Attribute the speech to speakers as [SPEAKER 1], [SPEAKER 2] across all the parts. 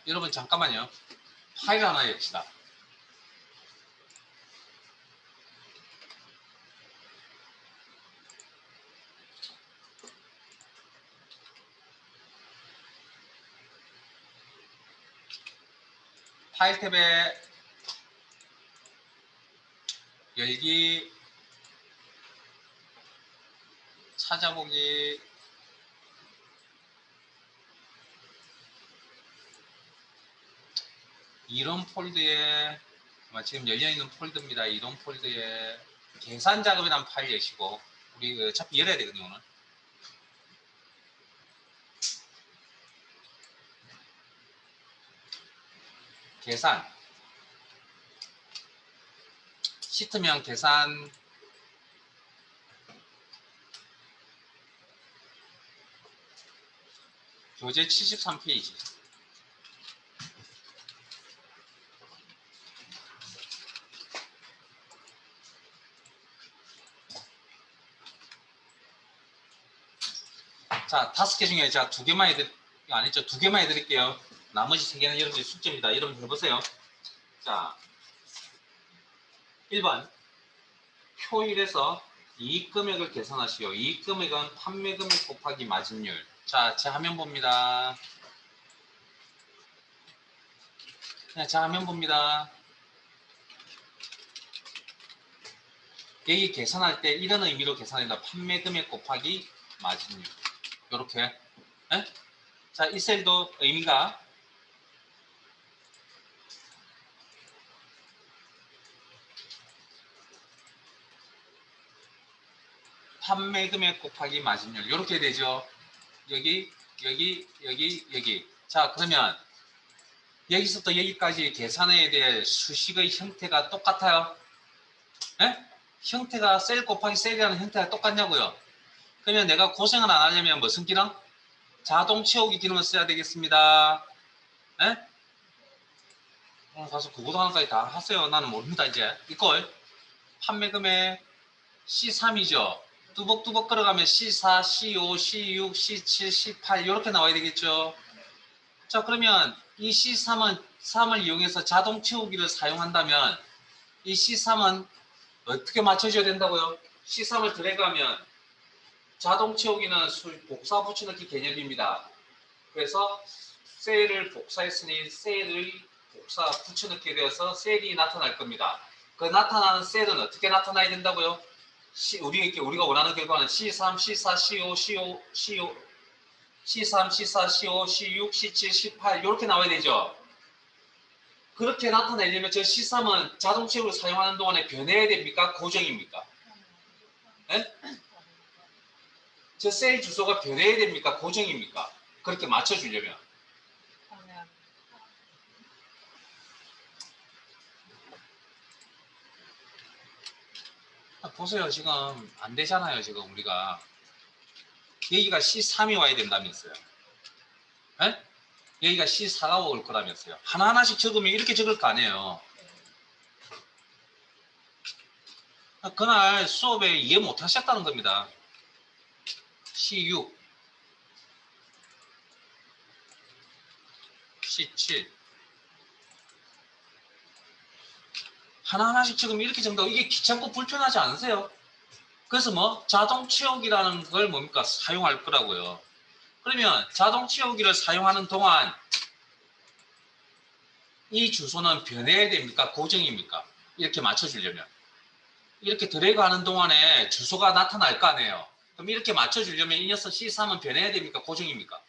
[SPEAKER 1] 여러분 잠깐만요. 파일 하나 엽시다. 파일 탭에 열기, 찾아보기, 이런 폴드에 지금 열려있는 폴드입니다. 이런 폴드에 계산 작업이라는 파일 여시고, 우리 어차피 열어야 되거든요. 오늘 계산, 시트명 계산, 교재 73페이지. 자, 5개 중에 제가 2개만 아니죠. 2개만 해드릴게요. 나머지 3개는 여러분들 숙제입니다. 여러분 해보세요. 자, 1번. 효율에서 이익금액을 계산하시오. 이익금액은 판매금액 곱하기 마진율. 자, 제 화면 봅니다. 제 화면 봅니다. 여기 계산할 때 이런 의미로 계산한다. 판매금액 곱하기 마진율. 요렇게. 네? 자, 이 셀도 의미가 판매금액 곱하기 마진율. 요렇게 되죠. 여기. 자, 그러면 여기서부터 여기까지 계산해야 될 수식의 형태가 똑같아요. 네? 형태가 셀 곱하기 셀이라는 형태가 똑같냐고요. 그러면 내가 고생을 안 하려면 무슨 기능? 자동 채우기 기능을 써야 되겠습니다. 네? 오늘 가서 그거도 하나까지 다 하세요. 나는 모릅니다. 이제 이걸 판매금액 C3이죠. 뚜벅뚜벅 걸어가면 C4, C5, C6, C7, C8 이렇게 나와야 되겠죠. 자, 그러면 이 C3을 이용해서 자동 채우기를 사용한다면 이 C3은 어떻게 맞춰줘야 된다고요? C3을 드래그하면 자동 채우기는 복사 붙여넣기 개념입니다. 그래서 셀을 복사했으니 셀의 복사 붙여넣게 되어서 셀이 나타날 겁니다. 그 나타나는 셀은 어떻게 나타나야 된다고요? 우리가 원하는 결과는 C3, C4, C5, C3, C4, C5, C6, C7, C8 이렇게 나와야 되죠. 그렇게 나타내려면 저 C3은 자동 채우기를 사용하는 동안에 변해야 됩니까? 고정입니까? 네? 저 셀 주소가 변해야 됩니까? 고정입니까? 그렇게 맞춰주려면. 보세요. 지금 안 되잖아요. 지금 우리가. 여기가 C3이 와야 된다면서요. 네? 여기가 C4가 올 거라면서요. 하나하나씩 적으면 이렇게 적을 거 아니에요. 그날 수업에 이해 못 하셨다는 겁니다. C6, C7 하나하나씩 적으면 이렇게 적는다고 이게 귀찮고 불편하지 않으세요? 그래서 뭐 자동 채우기라는 걸 뭡니까? 사용할 거라고요. 그러면 자동 채우기를 사용하는 동안 이 주소는 변해야 됩니까? 고정입니까? 이렇게 맞춰주려면. 이렇게 드래그 하는 동안에 주소가 나타날 거 아니에요. 그럼 이렇게 맞춰주려면 이 녀석 C3은 변해야 됩니까? 고정입니까?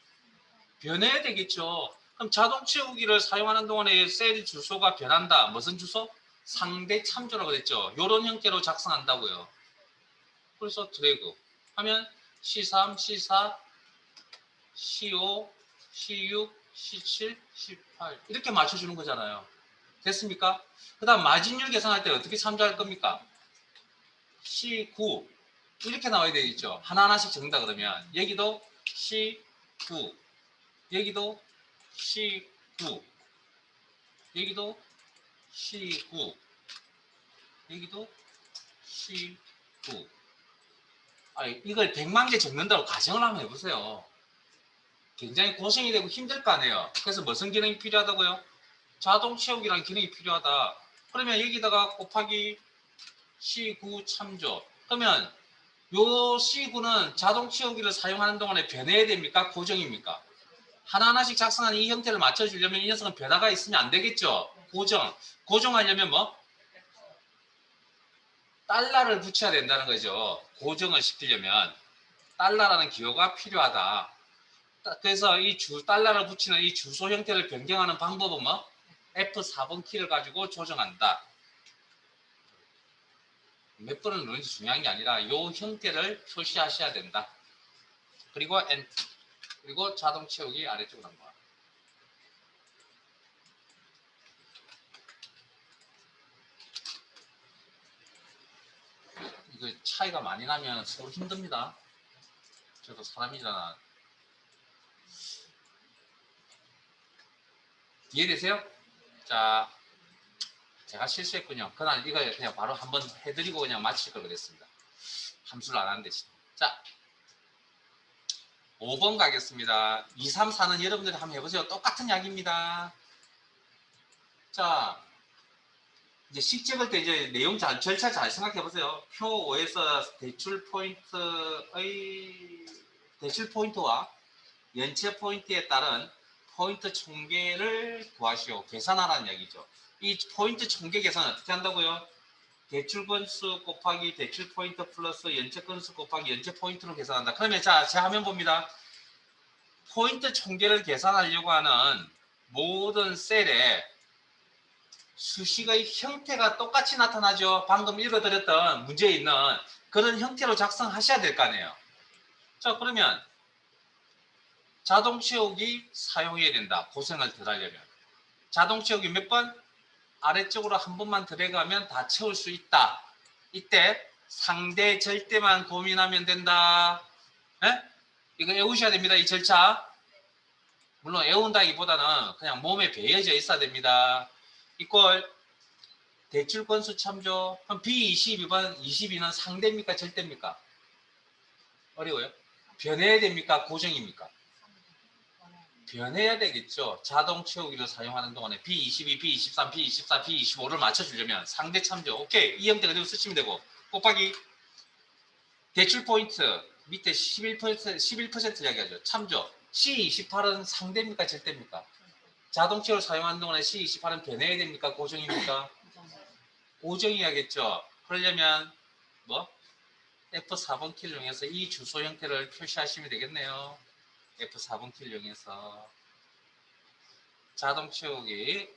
[SPEAKER 1] 변해야 되겠죠. 그럼 자동 채우기를 사용하는 동안에 셀 주소가 변한다. 무슨 주소? 상대 참조라고 그랬죠. 이런 형태로 작성한다고요. 그래서 드래그 하면 C3, C4, C5, C6, C7, C8 이렇게 맞춰주는 거잖아요. 됐습니까? 그 다음 마진율 계산할 때 어떻게 참조할 겁니까? C9 이렇게 나와야 되겠죠. 하나하나씩 적는다 그러면 여기도 C9 여기도 C9 여기도 C9 여기도 C9 이걸 100만 개 적는다고 가정을 한번 해보세요. 굉장히 고생이 되고 힘들 거 아니에요. 그래서 무슨 기능이 필요하다고요? 자동 채우기라는 기능이 필요하다. 그러면 여기다가 곱하기 C9 참조. 그러면 요 C9는 자동 채우기를 사용하는 동안에 변해야 됩니까? 고정입니까? 하나하나씩 작성하는 이 형태를 맞춰주려면 이 녀석은 변화가 있으면 안 되겠죠? 고정. 고정하려면 뭐? 달러를 붙여야 된다는 거죠. 고정을 시키려면 달러라는 기호가 필요하다. 그래서 이 달러를 붙이는 이 주소 형태를 변경하는 방법은 뭐? F4번 키를 가지고 조정한다. 몇 번을 누르는지 중요한 게 아니라 이 형태를 표시하셔야 된다. 그리고 N, 그리고 자동 채우기 아래쪽으로 한번. 이거 차이가 많이 나면 서로 힘듭니다. 저도 사람이잖아. 이해되세요? 자, 제가 실수했군요. 그날 이거 그냥 바로 한번 해드리고 그냥 마칠 걸 그랬습니다. 함수를 안 하는 대신. 자, 5번 가겠습니다. 2, 3, 4는 여러분들이 한번 해보세요. 똑같은 약입니다. 자, 이제 식 찍을 때 이제 내용 절차 잘 생각해 보세요. 표 5에서 대출 포인트와 연체 포인트에 따른 포인트 총계를 구하시오. 계산하라는 얘기죠. 이 포인트 총계 계산 어떻게 한다고요? 대출 건수 곱하기 대출 포인트 플러스 연체 건수 곱하기 연체 포인트로 계산한다. 그러면 자, 제 화면 봅니다. 포인트 총계를 계산하려고 하는 모든 셀에 수식의 형태가 똑같이 나타나죠. 방금 읽어드렸던 문제에 있는 그런 형태로 작성하셔야 될 거 아니에요. 자, 그러면 자동 채우기 사용해야 된다. 고생을 덜 하려면. 자동 채우기 몇 번? 아래쪽으로 한 번만 드래그하면 다 채울 수 있다. 이때 상대 절대만 고민하면 된다. 에? 이거 외우셔야 됩니다. 이 절차. 물론 외운다기보다는 그냥 몸에 배어져 있어야 됩니다. 이걸 대출 건수 참조. 그럼 B22번 22는 상대입니까? 절대입니까? 어려워요? 변해야 됩니까? 고정입니까? 변해야 되겠죠. 자동 채우기를 사용하는 동안에 B22, B23, B24, B25를 맞춰주려면 상대 참조. 오케이. 이 형태 그대로 쓰시면 되고 곱하기 대출 포인트 밑에 11% 이야기하죠. 참조. C28은 상대입니까? 절대입니까? 자동 채우기를 사용하는 동안에 C28은 변해야 됩니까? 고정입니까? 고정이야겠죠. 그러려면 뭐? F4번 키를 이용해서 이 주소 형태를 표시하시면 되겠네요. F4번 키를 이용해서 자동 채우기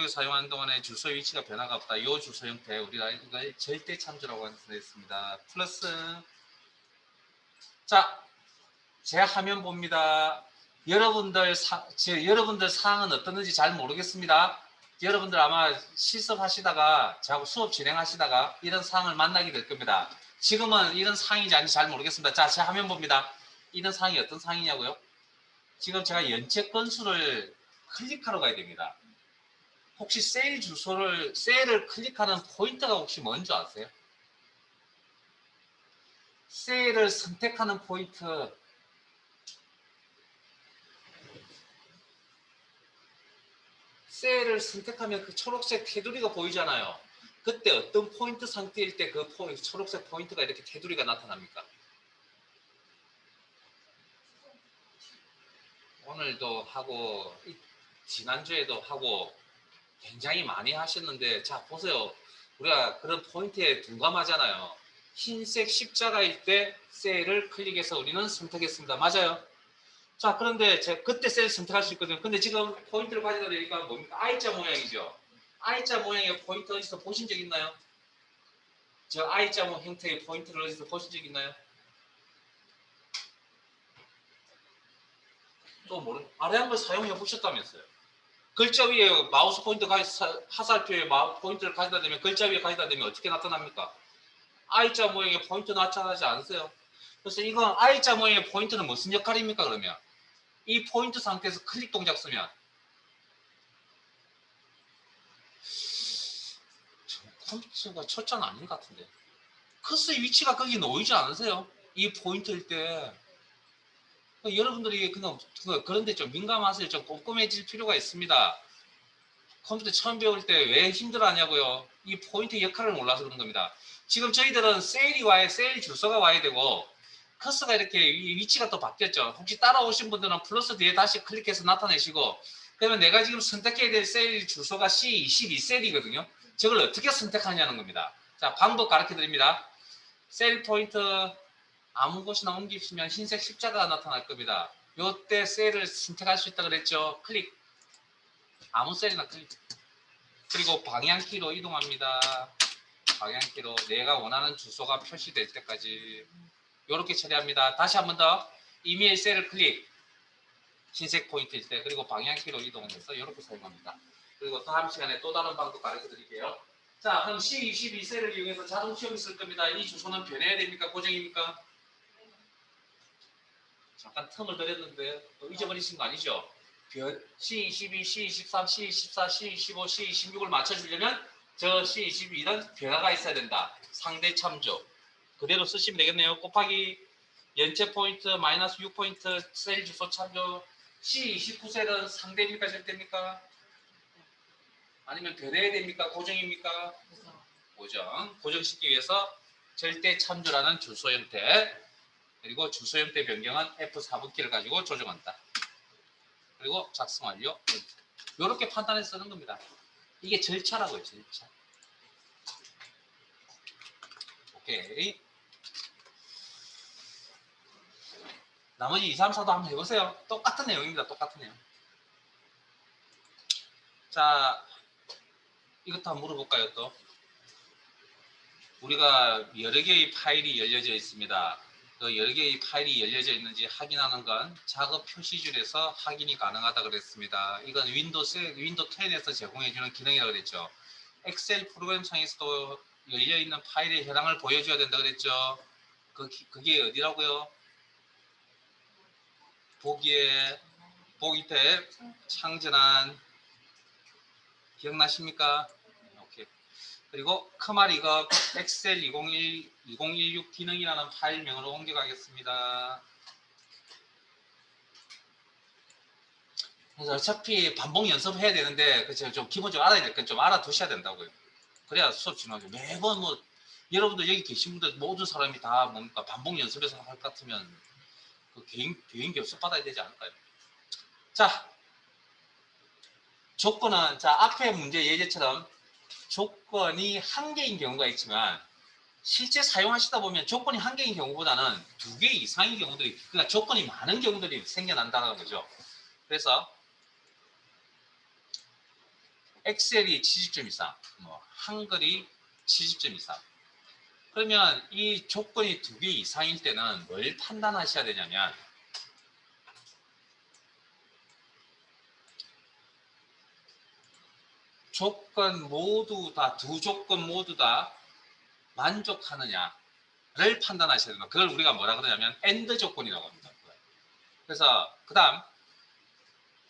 [SPEAKER 1] 사용하는 동안에 주소 위치가 변화가 없다. 이 주소 형태 우리가 이걸 절대 참조라고 했습니다. 플러스 자, 제 화면 봅니다. 여러분들 사항은 어떻는지 잘 모르겠습니다. 여러분들 아마 실습하시다가 저하고 수업 진행하시다가 이런 사항을 만나게 될 겁니다. 지금은 이런 사항인지 아닌지 잘 모르겠습니다. 자, 제 화면 봅니다. 이런 사항이 어떤 사항이냐고요? 지금 제가 연체 건수를 클릭하러 가야 됩니다. 혹시 셀을 클릭하는 포인트가 혹시 뭔지 아세요? 셀을 선택하는 포인트. 셀을 선택하면 그 초록색 테두리가 보이잖아요. 그때 어떤 포인트 상태일 때 그 초록색 포인트가 이렇게 테두리가 나타납니까? 오늘도 하고 지난주에도 하고 굉장히 많이 하셨는데 자 보세요. 우리가 그런 포인트에 둔감하잖아요. 흰색 십자가일 때 셀을 클릭해서 우리는 선택했습니다. 맞아요? 자 그런데 제가 그때 셀 선택할 수 있거든요. 근데 지금 포인트를 가져다 대니까 뭡니까? I자 모양이죠. I자 모양의 포인트 어디서 보신 적 있나요? 저 I자 모양 형태의 포인트를 어디서 보신 적 있나요? 또 모르는 아래 한번 사용해 보셨다면서요. 글자 위에 마우스 포인트 화살표에 포인트를 가져다 대면 글자 위에 가져다 대면 어떻게 나타납니까? I자 모양의 포인트 나타나지 않으세요? 그래서 이건 I자 모양의 포인트는 무슨 역할입니까 그러면? 이 포인트 상태에서 클릭 동작 쓰면 컴퓨터가 초짜는 아닌 것 같은데 커스의 위치가 거기 놓이지 않으세요? 이 포인트일 때 여러분들이 그런데 좀 민감하세요. 좀 꼼꼼해질 필요가 있습니다. 컴퓨터 처음 배울 때 왜 힘들어하냐고요. 이 포인트 역할을 몰라서 그런 겁니다. 지금 저희들은 세일 주소가 와야 되고 커서가 이렇게 위치가 또 바뀌었죠. 혹시 따라오신 분들은 플러스 뒤에 다시 클릭해서 나타내시고, 그러면 내가 지금 선택해야 될 세일 주소가 C22셀이거든요. 저걸 어떻게 선택하냐는 겁니다. 자, 방법 가르쳐 드립니다. 셀 포인트 아무 곳이나 옮기시면 흰색 십자가가 나타날 겁니다. 요때 셀을 선택할 수 있다 그랬죠. 클릭. 아무 셀이나 클릭. 그리고 방향키로 이동합니다. 방향키로 내가 원하는 주소가 표시될 때까지 이렇게 처리합니다. 다시 한 번 더 이메일 셀을 클릭. 흰색 포인트일 때, 그리고 방향키로 이동해서 이렇게 사용합니다. 그리고 다음 시간에 또 다른 방법 가르쳐 드릴게요. 자, 그럼 C22셀을 이용해서 자동 시험을 쓸 겁니다. 이 주소는 변해야 됩니까? 고정입니까? 잠깐 틈을 들였는데 또 잊어버리신 거 아니죠? C22, C23, C24, C25, C26을 맞춰주려면 저 C22는 변화가 있어야 된다. 상대 참조. 그대로 쓰시면 되겠네요. 곱하기 연체 포인트 마이너스 6포인트 셀 주소 참조. C29셀은 상대입니까? 절대입니까? 아니면 변해야 됩니까? 고정입니까? 고정. 고정시키기 위해서 절대 참조라는 주소 형태, 그리고 주소 형태 변경은 F4번키를 가지고 조정한다. 그리고 작성 완료. 이렇게 판단해서 쓰는 겁니다. 이게 절차라고요. 절차. 오케이. 나머지 2, 3, 4도 한번 해보세요. 똑같은 내용입니다. 똑같은 내용. 자, 이것도 한번 물어볼까요? 또 우리가 여러 개의 파일이 열려져 있습니다. 그 여러 개의 파일이 열려져 있는지 확인하는 건 작업 표시줄에서 확인이 가능하다 그랬습니다. 이건 윈도우 10에서 제공해주는 기능이라고 그랬죠. 엑셀 프로그램상에서도 열려있는 파일의 현황을 보여줘야 된다 그랬죠. 그게 어디라고요? 보기 탭 창전한, 기억나십니까? 오케이. 그리고 크마리가 엑셀 2016 기능이라는 파일명으로 옮겨가겠습니다. 그래서 어차피 반복 연습해야 되는데 좀 기본적으로 알아야 될 건 좀 알아두셔야 된다고요. 그래야 수업 진행하죠. 매번 뭐 여러분들 여기 계신 분들 모든 사람이 다 뭔가 반복 연습해서 할 것 같으면 그 개인 교습 받아야 되지 않을까요? 자, 조건은 자 앞에 문제 예제처럼 조건이 한 개인 경우가 있지만 실제 사용하시다 보면 조건이 한 개인 경우보다는 2개 이상의 경우들이, 그러니까 조건이 많은 경우들이 생겨난다는 거죠. 그래서 엑셀이 70점 이상, 한글이 70점 이상. 그러면 이 조건이 2개 이상일 때는 뭘 판단하셔야 되냐면 조건 모두 다, 두 조건 모두 다 만족하느냐를 판단하셔야 된다. 그걸 우리가 뭐라 그러냐면 AND 조건이라고 합니다. 그래서 그 다음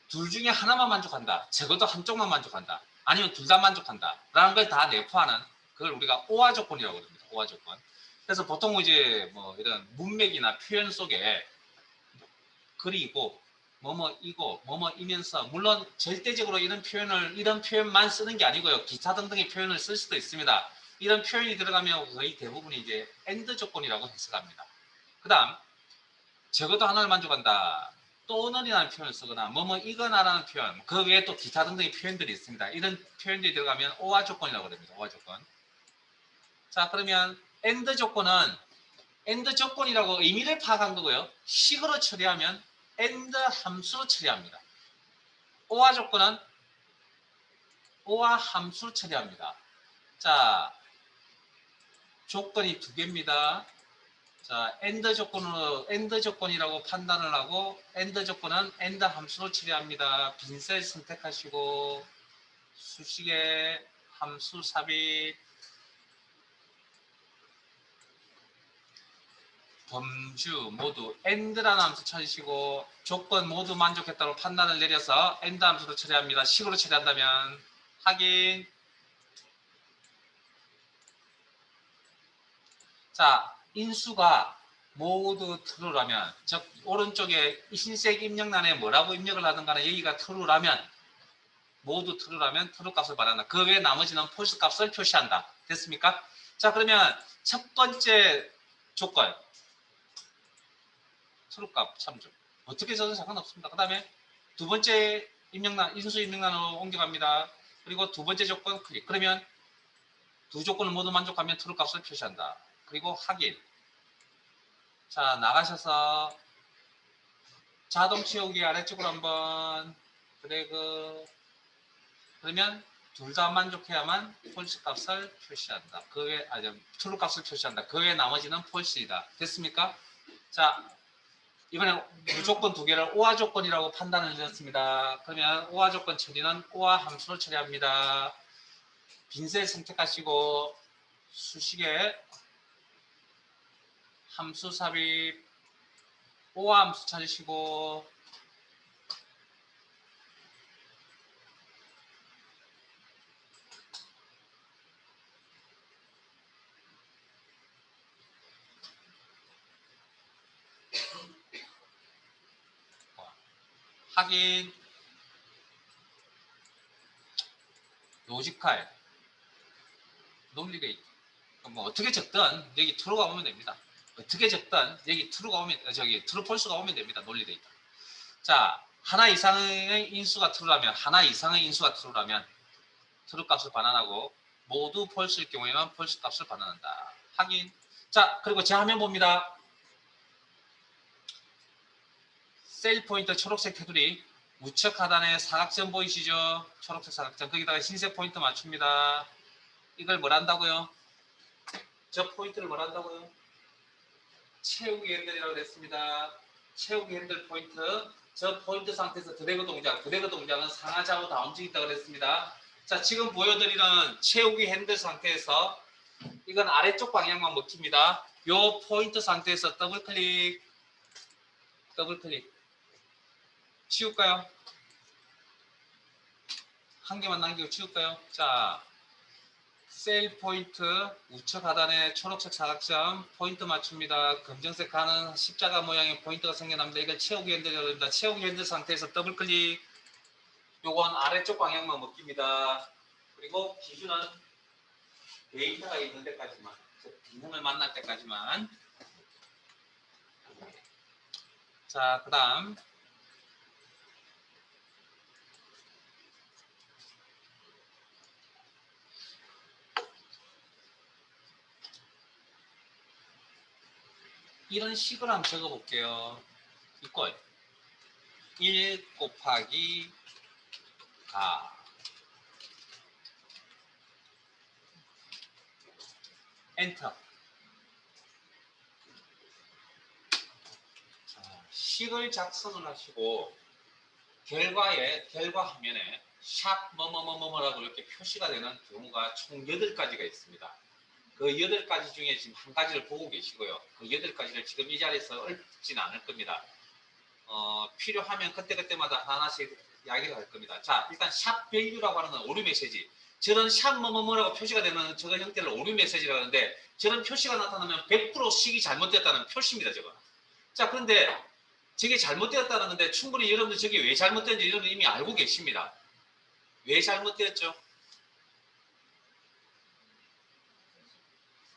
[SPEAKER 1] 둘 중에 하나만 만족한다, 적어도 한쪽만 만족한다, 아니면 둘 다 만족한다 라는 걸 다 내포하는, 그걸 우리가 OR 조건이라고 합니다. OR 조건. 그래서 보통 이제 뭐 이런 문맥이나 표현 속에 그리고 뭐뭐이고 뭐뭐이면서, 물론 절대적으로 이런 표현만 쓰는 게 아니고요. 기타 등등의 표현을 쓸 수도 있습니다. 이런 표현이 들어가면 거의 대부분이 이제 AND 조건이라고 해석합니다. 그 다음 적어도 하나를 만족한다, 또는이라는 표현을 쓰거나 뭐뭐이거나라는 표현, 그 외에 또 기타 등등의 표현들이 있습니다. 이런 표현들이 들어가면 OR 조건이라고 합니다. OR 조건. 자, 그러면 AND 조건은 AND 조건이라고 의미를 파악한 거고요. 식으로 처리하면 AND 함수로 처리합니다. OR 조건은 OR 함수로 처리합니다. 자, 조건이 2개입니다. 자, AND 조건이라고 판단을 하고, AND 조건은 AND 함수로 처리합니다. 빈셀 선택하시고 수식의 함수 삽입, 범주 모두 AND라는 함수 찾으시고 조건 모두 만족했다고 판단을 내려서 AND 함수로 처리합니다. 식으로 처리한다면 확인. 자, 인수가 모두 true라면, 즉 오른쪽에 흰색 입력란에 뭐라고 입력을 하든 간에 여기가 true라면, 모두 true라면 true 값을 받아낸다. 그 외에 나머지는 false 값을 표시한다. 됐습니까? 자, 그러면 첫 번째 조건 true 값 참조. 어떻게 써도 상관없습니다. 그 다음에 두 번째 입력란, 인수 입력란으로 옮겨갑니다. 그리고 두 번째 조건 클릭. 그러면 두 조건을 모두 만족하면 true 값을 표시한다. 그리고 확인. 자, 나가셔서 자동 채우기 아래쪽으로 한번 드래그. 그러면 둘 다 만족해야만 false 값을 표시한다. 그 외에, true 값을 표시한다. 그 외에 나머지는 false이다. 됐습니까? 자, 이번에 무조건 두 개를 오화 조건이라고 판단을 드렸습니다. 그러면 오화 조건 처리는 오화 함수로 처리합니다. 빈셀 선택하시고 수식에 함수 삽입 오화 함수 찾으시고 확인 로지컬 논리레이트 뭐 어떻게 적든 여기 true가 오면 됩니다. 어떻게 적든 여기 true가 오면 저기 true false가 오면 됩니다. 논리레이트. 자, 하나 이상의 인수가 true라면 하나 이상의 인수가 true라면 true 값을 반환하고 모두 false일 경우에는 false 값을 반환한다. 확인. 자, 그리고 제 화면 봅니다. 셀 포인터 초록색 테두리 우측 하단에 사각점 보이시죠? 초록색 사각점. 거기다가 흰색 포인트 맞춥니다. 이걸 뭘 한다고요? 저 포인트를 뭘 한다고요? 채우기 핸들이라고 했습니다. 채우기 핸들 포인트. 저 포인트 상태에서 드래그 동작. 드래그 동작은 상하 좌우 다 움직인다고 했습니다. 자, 지금 보여드리는 채우기 핸들 상태에서 이건 아래쪽 방향만 먹힙니다. 요 포인트 상태에서 더블 클릭. 더블 클릭. 치울까요? 한 개만 남기고 치울까요? 자, 셀 포인트 우측 하단에 초록색 사각점 포인트 맞춥니다. 검정색 가는 십자가 모양의 포인트가 생겨납니다. 이걸 채우기 핸들이라고 합니다. 채우기 핸들 상태에서 더블 클릭. 요건 아래쪽 방향만 먹힙니다. 그리고 기준은 데이터가 있는 데까지만, 빈틈을 만날 때까지만. 자, 그 다음 이런 식으로 한번 적어볼게요. 이꼴 1 곱하기 가 엔터. 자, 식을 작성을 하시고 결과 화면에 샵 뭐뭐뭐뭐라고 이렇게 표시가 되는 경우가 총 8가지가 있습니다. 그 8가지 중에 지금 한 가지를 보고 계시고요. 그 8가지를 지금 이 자리에서 읊지는 않을 겁니다. 필요하면 그때그때마다 하나씩 이야기를 할 겁니다. 자, 일단 샵 밸류라고 하는 건 오류 메시지. 저런 샵 뭐뭐뭐라고 표시가 되는 저거 형태를 오류 메시지라고 하는데 저런 표시가 나타나면 100% 식이 잘못됐다는 표시입니다. 저거. 자, 그런데 저게 잘못되었다는 건데 충분히 여러분들 저게 왜 잘못된지 여러분들 이미 알고 계십니다. 왜 잘못되었죠?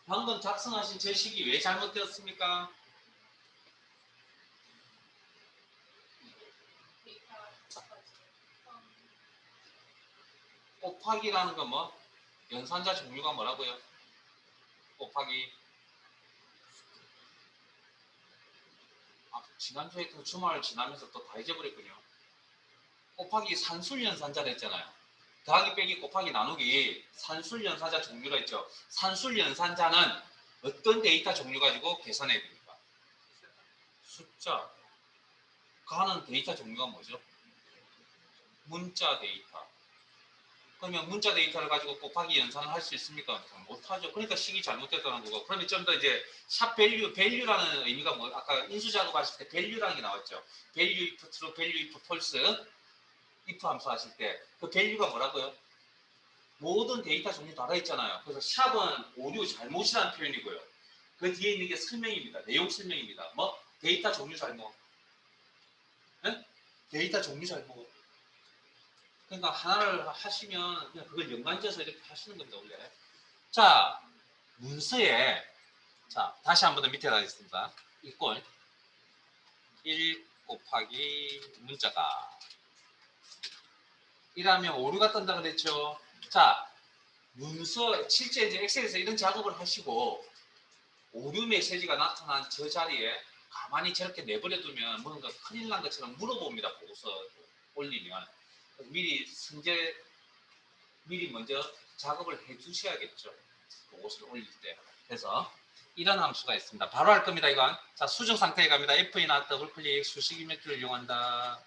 [SPEAKER 1] 방금 작성하신 저 식이 왜 잘못되었습니까? 곱하기라는 건 뭐? 연산자 종류가 뭐라고요? 곱하기. 지난주에 그 주말을 지나면서 또 다 잊어버렸군요. 곱하기 산술연산자를 했잖아요. 더하기 빼기 곱하기 나누기 산술연산자 종류가 있죠. 산술연산자는 어떤 데이터 종류 가지고 계산해야 됩니까? 숫자. 가는 데이터 종류가 뭐죠? 문자 데이터. 그러면 문자 데이터를 가지고 곱하기 연산을 할 수 있습니까? 못하죠. 그러니까 식이 잘못됐다는 거고. 그러면 좀 더 이제 샵 밸류, 밸류라는 의미가 뭐 아까 인수 작업 하실 때 밸류라는 게 나왔죠. 밸류 if true, 밸류 if false, if 함수 하실 때 그 밸류가 뭐라고요? 모든 데이터 종류 다 있잖아요. 그래서 샵은 오류 잘못이라는 표현이고요. 그 뒤에 있는 게 설명입니다. 내용 설명입니다. 뭐 데이터 종류 설명. 네? 데이터 종류 설명. 그러니까 하나를 하시면 그냥 그걸 연관지어서 이렇게 하시는 겁니다. 원래. 자, 문서에 자 다시 한 번 더 밑에 가겠습니다. 이꼴 1 곱하기 문자가 이라면 오류가 뜬다 그랬죠. 자, 문서 실제 이제 엑셀에서 이런 작업을 하시고 오류 메시지가 나타난 저 자리에 가만히 저렇게 내버려 두면 뭔가 큰일 난 것처럼 물어봅니다. 보고서 올리면 미리 미리 먼저 작업을 해 주셔야겠죠. 보고서를 올릴 때. 그래서 이런 함수가 있습니다. 바로 할 겁니다. 이건. 자, 수정 상태에 갑니다. F나 더블 클릭 수식 이미지를 이용한다.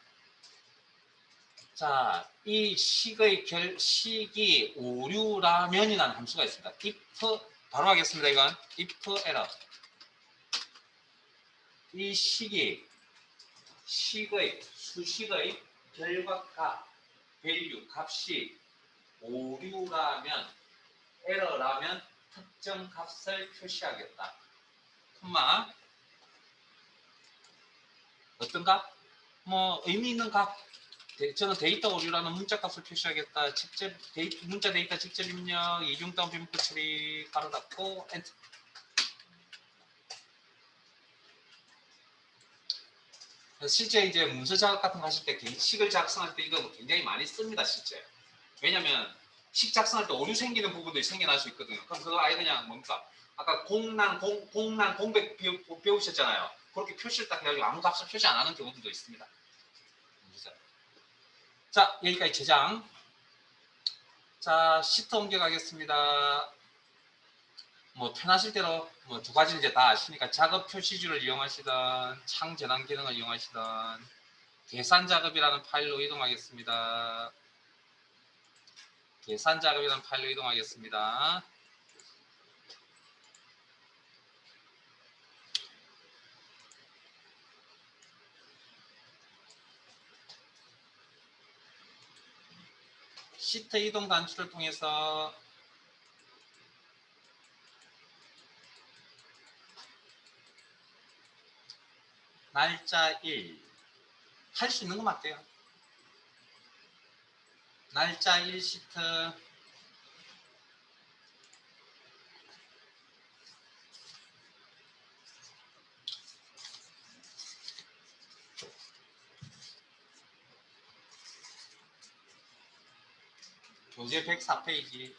[SPEAKER 1] 자, 이 식이 오류라면이라는 함수가 있습니다. if 바로 하겠습니다. 이건 if error. 이 수식의 결과값 value 값이 오류라면 에러라면 특정 값을 표시하겠다. 콤마 어떤 값? 뭐 의미 있는 값. 저는 데이터 오류라는 문자 값을 표시하겠다. 직접 문자 데이터 직접 입력, 이중 다운 비문구 처리 가로 닫고 엔터. 실제 이제 문서 작업 같은 거 하실 때 식을 작성할 때 이거 굉장히 많이 씁니다. 실제. 왜냐면 식 작성할 때 오류 생기는 부분들이 생겨날 수 있거든요. 그럼 그거 아예 그냥 뭡니까? 아까 공백 배우셨잖아요. 그렇게 표시를 딱 해가지고 아무 값을 표시 안 하는 경우도 있습니다. 자, 여기까지 저장. 자, 시트 옮겨가겠습니다. 뭐 편하실 대로 뭐 두 가지는 이제 다 아시니까 작업 표시줄을 이용하시든 창 전환 기능을 이용하시든 계산 작업이라는 파일로 이동하겠습니다. 계산 작업이라는 파일로 이동하겠습니다. 시트 이동 단추를 통해서 날짜 1 할 수 있는 거 맞대요. 날짜 1 시트 교재 104페이지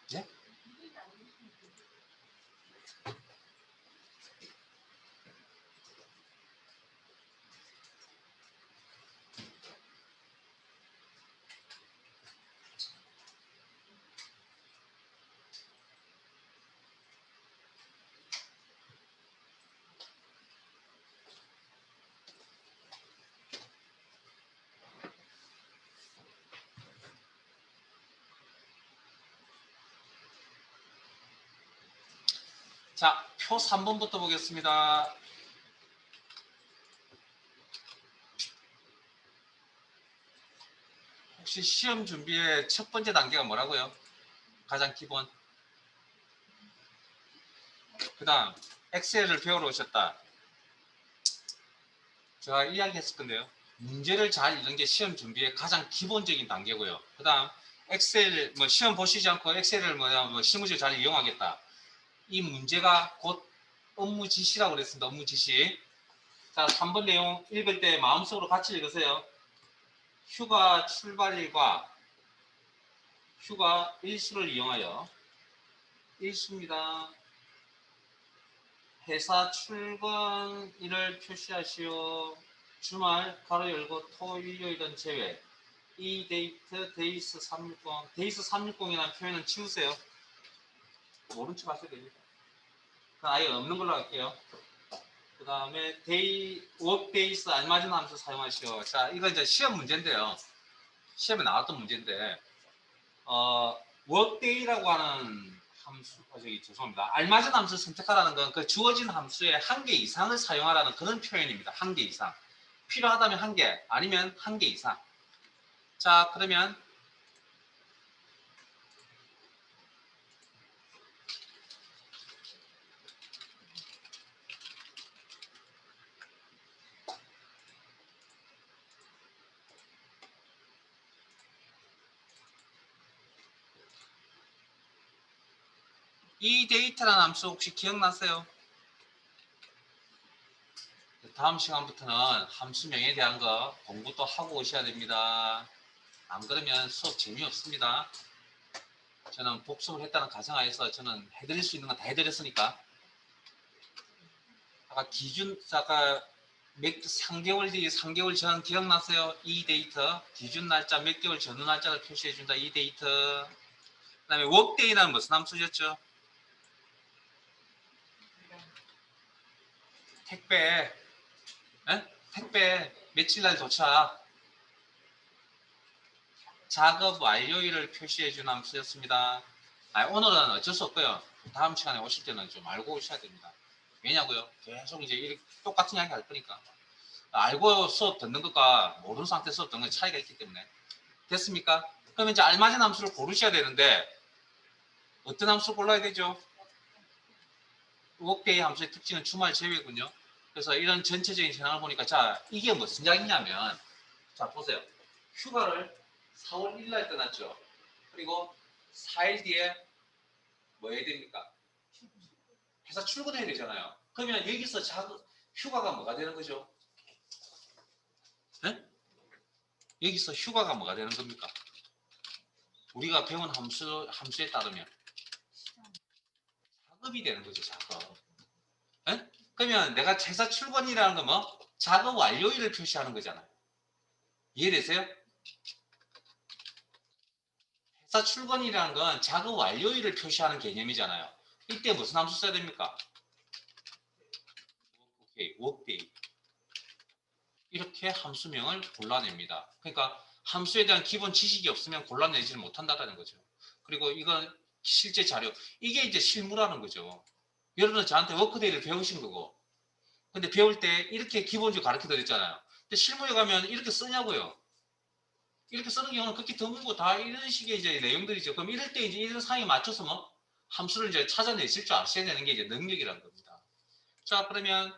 [SPEAKER 1] 네? 자, 표 3번부터 보겠습니다. 혹시 시험 준비의 첫 번째 단계가 뭐라고요? 가장 기본. 그 다음 엑셀을 배우러 오셨다. 제가 이야기했을 건데요. 문제를 잘 읽는 게 시험 준비의 가장 기본적인 단계고요. 그 다음 엑셀 뭐 시험 보시지 않고 엑셀을 뭐 실무적으로 잘 이용하겠다. 이 문제가 곧 업무 지시라고 그랬습니다. 업무 지시. 자, 3번 내용 읽을 때 마음속으로 같이 읽으세요. 휴가 출발일과 휴가 일수를 이용하여 일수입니다. 회사 출근일을 표시하시오. 주말 가로 열고 토일 요일은 제외. 이 데이트 데이스 360 데이스 360이라는 표현은 치우세요. 모른 척 하셔도 됩니다. 아예 없는 걸로 할게요. 그 다음에 워크데이스 알맞은 함수 사용하시오. 자, 이거 이제 시험 문제인데요. 시험에 나왔던 문제인데 워크데이라고 하는 함수, 죄송합니다. 알맞은 함수를 선택하라는 건 그 주어진 함수의 한 개 이상을 사용하라는 그런 표현입니다. 한 개 이상. 필요하다면 한 개, 아니면 한 개 이상. 자, 그러면 이 데이터라는 함수 혹시 기억나세요? 다음 시간부터는 함수명에 대한 거 공부도 하고 오셔야 됩니다. 안 그러면 수업 재미없습니다. 저는 복습을 했다는 가정하에서 저는 해드릴 수 있는 건 다 해드렸으니까. 아까 기준, 아까 3개월 뒤, 3개월 전 기억나세요? 이 데이터, 기준 날짜 몇 개월 전후 날짜를 표시해준다. 이 데이터. 그 다음에 워크데이는 무슨 함수셨죠? 택배. 택배 며칠 날 도착. 작업 완료일을 표시해준 함수였습니다. 오늘은 어쩔 수 없고요. 다음 시간에 오실 때는 좀 알고 오셔야 됩니다. 왜냐고요? 계속 이제 똑같은 이야기 할 거니까. 알고 수업 듣는 것과 모르는 상태 수업 듣는 것 차이가 있기 때문에. 됐습니까? 그러면 이제 알맞은 함수를 고르셔야 되는데 어떤 함수를 골라야 되죠? 워크데이 함수의 특징은 주말 제외군요. 그래서 이런 전체적인 현황을 보니까 자, 이게 무슨 이야기냐면 자, 보세요. 휴가를 4월 1일 날 떠났죠. 그리고 4일 뒤에 뭐 해야 됩니까? 회사 출근해야 되잖아요. 그러면 여기서 휴가가 뭐가 되는 거죠? 네? 여기서 휴가가 뭐가 되는 겁니까? 우리가 배운 함수에 따르면 작업이 되는 거죠, 작업. 네? 그러면 내가 회사 출근이라는 건 뭐? 작업 완료일을 표시하는 거잖아요. 이해되세요? 회사 출근이라는 건 작업 완료일을 표시하는 개념이잖아요. 이때 무슨 함수 써야 됩니까? 오케이, 워크데이. 이렇게 함수명을 골라냅니다. 그러니까 함수에 대한 기본 지식이 없으면 골라내지를 못한다는 거죠. 그리고 이건 실제 자료. 이게 이제 실무라는 거죠. 여러분은 저한테 워크데이를 배우신 거고 근데 배울 때 이렇게 기본적으로 가르쳐 드렸잖아요. 근데 실무에 가면 이렇게 쓰냐고요. 이렇게 쓰는 경우는 극히 드물고 다 이런 식의 이제 내용들이죠. 그럼 이럴 때 이제 이런 상황에 맞춰서 뭐 함수를 이제 찾아내실 줄 아셔야 되는 게 이제 능력이라는 겁니다. 자, 그러면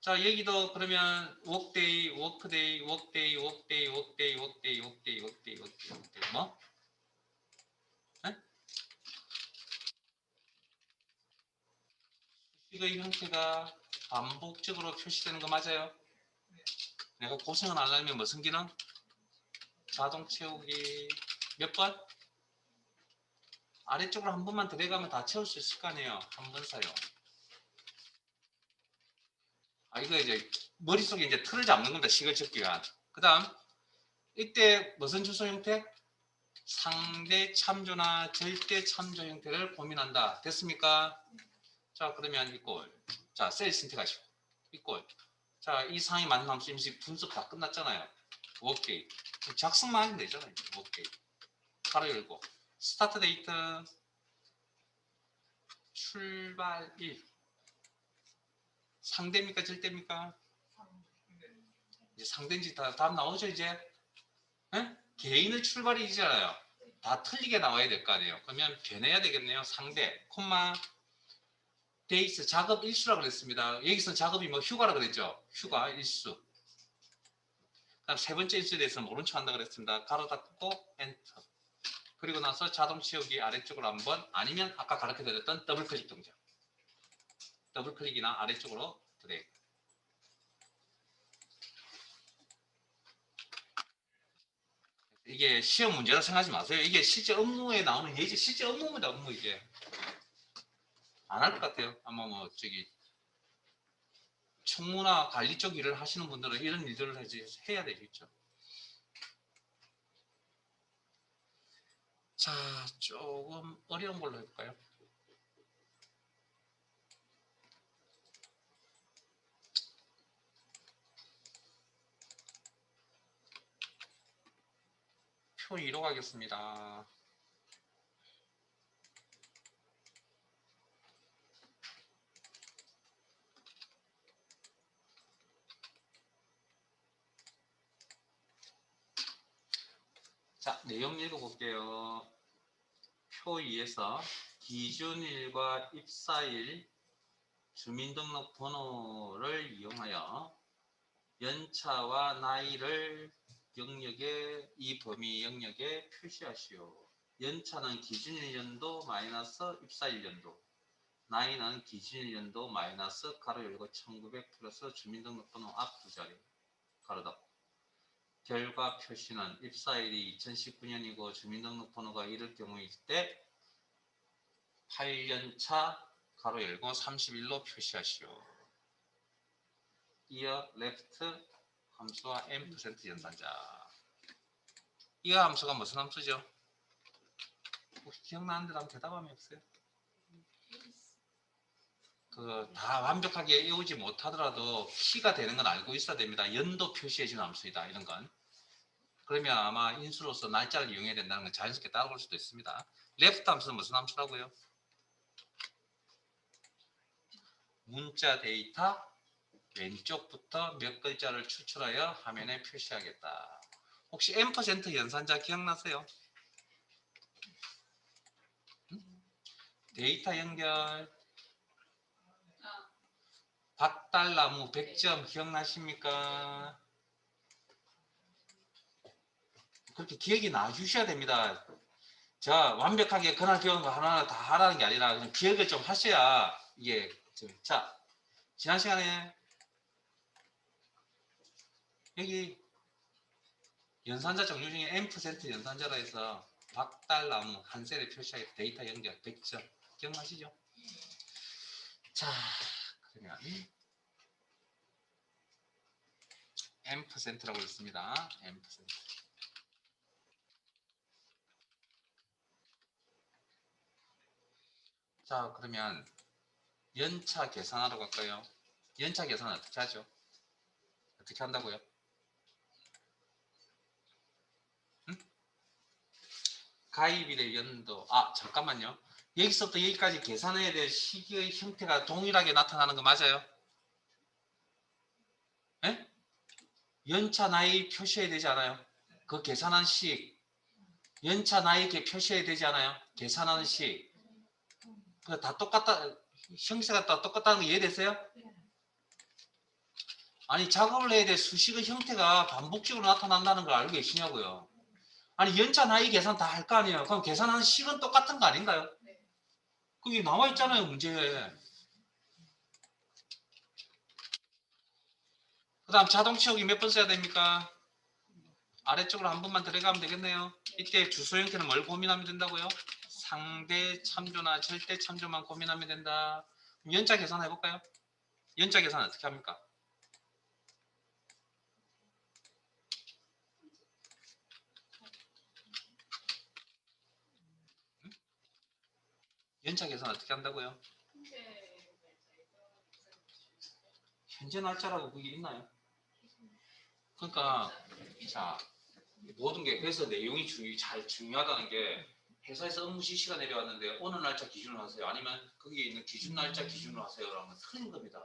[SPEAKER 1] 자, 여기도 그러면 워크데이, 워크데이, 워크데이, 워크데이, 워크데이, 워크데이, 워크데이, 워크데이, 워크데이, 워크데이, 뭐? 네? 수식의 형태가 반복적으로 표시되는 거 맞아요? 내가 고생을 안 하려면 무슨 기능? 자동 채우기 몇 번? 아래쪽으로 한 번만 들어가면 다 채울 수 있을 거 아니에요. 한 번 사용. 이거 이제 머릿속에 이제 틀을 잡는 겁니다. 식을 적기 위한. 그 다음 이때 무슨 주소 형태? 상대 참조나 절대 참조 형태를 고민한다. 됐습니까? 자, 그러면 이꼴. 자, 셀 선택하시고. 이꼴. 자, 이 상이 맞는 함수 임시 분석 다 끝났잖아요. 워크데이. 작성만 하면 되잖아요. 워크데이. 가로 열고. 스타트 데이트. 출발일. 상대입니까? 절대입니까? 이제 상대인지 다 답 나오죠, 이제? 에? 개인의 출발일이잖아요. 다 틀리게 나와야 될 거 아니에요. 그러면 변해야 되겠네요. 상대, 콤마, 데이스, 작업 일수라고 그랬습니다. 여기서 작업이 뭐 휴가라 그랬죠. 휴가 일수. 그다음 세 번째 일수에 대해서는 모른 척 한다 그랬습니다. 가로 닫고 엔터. 그리고 나서 자동 채우기 아래쪽으로 한번 아니면 아까 가르쳐 드렸던 더블 클릭 동작. 더블 클릭이나 아래쪽으로 드래그. 이게 시험 문제라 생각하지 마세요. 이게 실제 업무에 나오는 예제, 실제 업무입니다. 업무 이게. 안 할 것 같아요. 아마 뭐 저기 총무나 관리 쪽 일을 하시는 분들은 이런 일들을 해야 되겠죠. 자, 조금 어려운 걸로 해볼까요? 표 2로 가겠습니다. 자, 내용 읽어볼게요. 표 2에서 기준일과 입사일, 주민등록번호를 이용하여 연차와 나이를 영역에 이 범위 영역에 표시하시오. 연차는 기준일 연도 마이너스 입사일 연도, 나이는 기준일 연도 마이너스 가로 열고 1900 플러스 주민등록번호 앞 두 자리 가로 닫고. 결과 표시는 입사일이 2019년이고 주민등록번호가 이럴 경우일 때 8년차 가로 열고 31로 표시하시오. 이어 left 함수와 m% 연산자. 이 함수가 무슨 함수죠? 혹시 기억나는 데로 한번 대답하면 없어요? 다 완벽하게 외우지 못하더라도 키가 되는 건 알고 있어야 됩니다. 연도 표시해주는 함수이다. 이런 건. 그러면 아마 인수로서 날짜를 이용해야 된다는 건 자연스럽게 따라올 수도 있습니다. left 함수는 무슨 함수라고요? 문자 데이터 왼쪽부터 몇 글자를 추출하여 화면에 표시하겠다. 혹시 m% 연산자 기억나세요? 데이터 연결 박달나무 100점 기억나십니까? 그렇게 기억이 나주셔야 됩니다. 자, 완벽하게 그날 배운 거 하나하나 다 하라는 게 아니라 그냥 기억을 좀 하셔야 이게. 자, 지난 시간에 여기 연산자 종류 중에 m% 연산자라 해서 박달나무 한 셀에 표시하게 데이터 연결 100점 기억나시죠? 자, 그러면 m%라고 있습니다. m%. 자, 그러면 연차 계산하러 갈까요? 연차 계산 어떻게 하죠? 어떻게 한다고요? 응? 가입일의 연도. 아, 잠깐만요. 여기서부터 여기까지 계산해야 될 시기의 형태가 동일하게 나타나는 거 맞아요? 예? 연차 나이 표시해야 되지 않아요? 그 계산한 시 연차 나이 이렇게 표시해야 되지 않아요? 계산하는 시. 다 똑같다. 형태가 다 똑같다는 거 이해되세요? 아니, 작업을 해야 될 수식의 형태가 반복적으로 나타난다는 걸 알고 계시냐고요. 아니, 연차 나이 계산 다 할 거 아니에요. 그럼 계산하는 식은 똑같은 거 아닌가요? 그게 나와 있잖아요, 문제에. 그 다음 자동 채우기 몇 번 써야 됩니까? 아래쪽으로 한 번만 들어가면 되겠네요. 이때 주소 형태는 뭘 고민하면 된다고요? 상대 참조나 절대 참조만 고민하면 된다. 연차 계산 해볼까요? 연차 계산 어떻게 합니까? 연차 계산 어떻게 한다고요? 현재 날짜라고 그게 있나요? 그러니까 자, 모든 게 그래서 내용이 잘 중요하다는 게 회사에서 업무 지시가 내려왔는데 어느 날짜 기준으로 하세요? 아니면 거기에 있는 기준 날짜 기준으로 하세요라는 건 틀린 겁니다.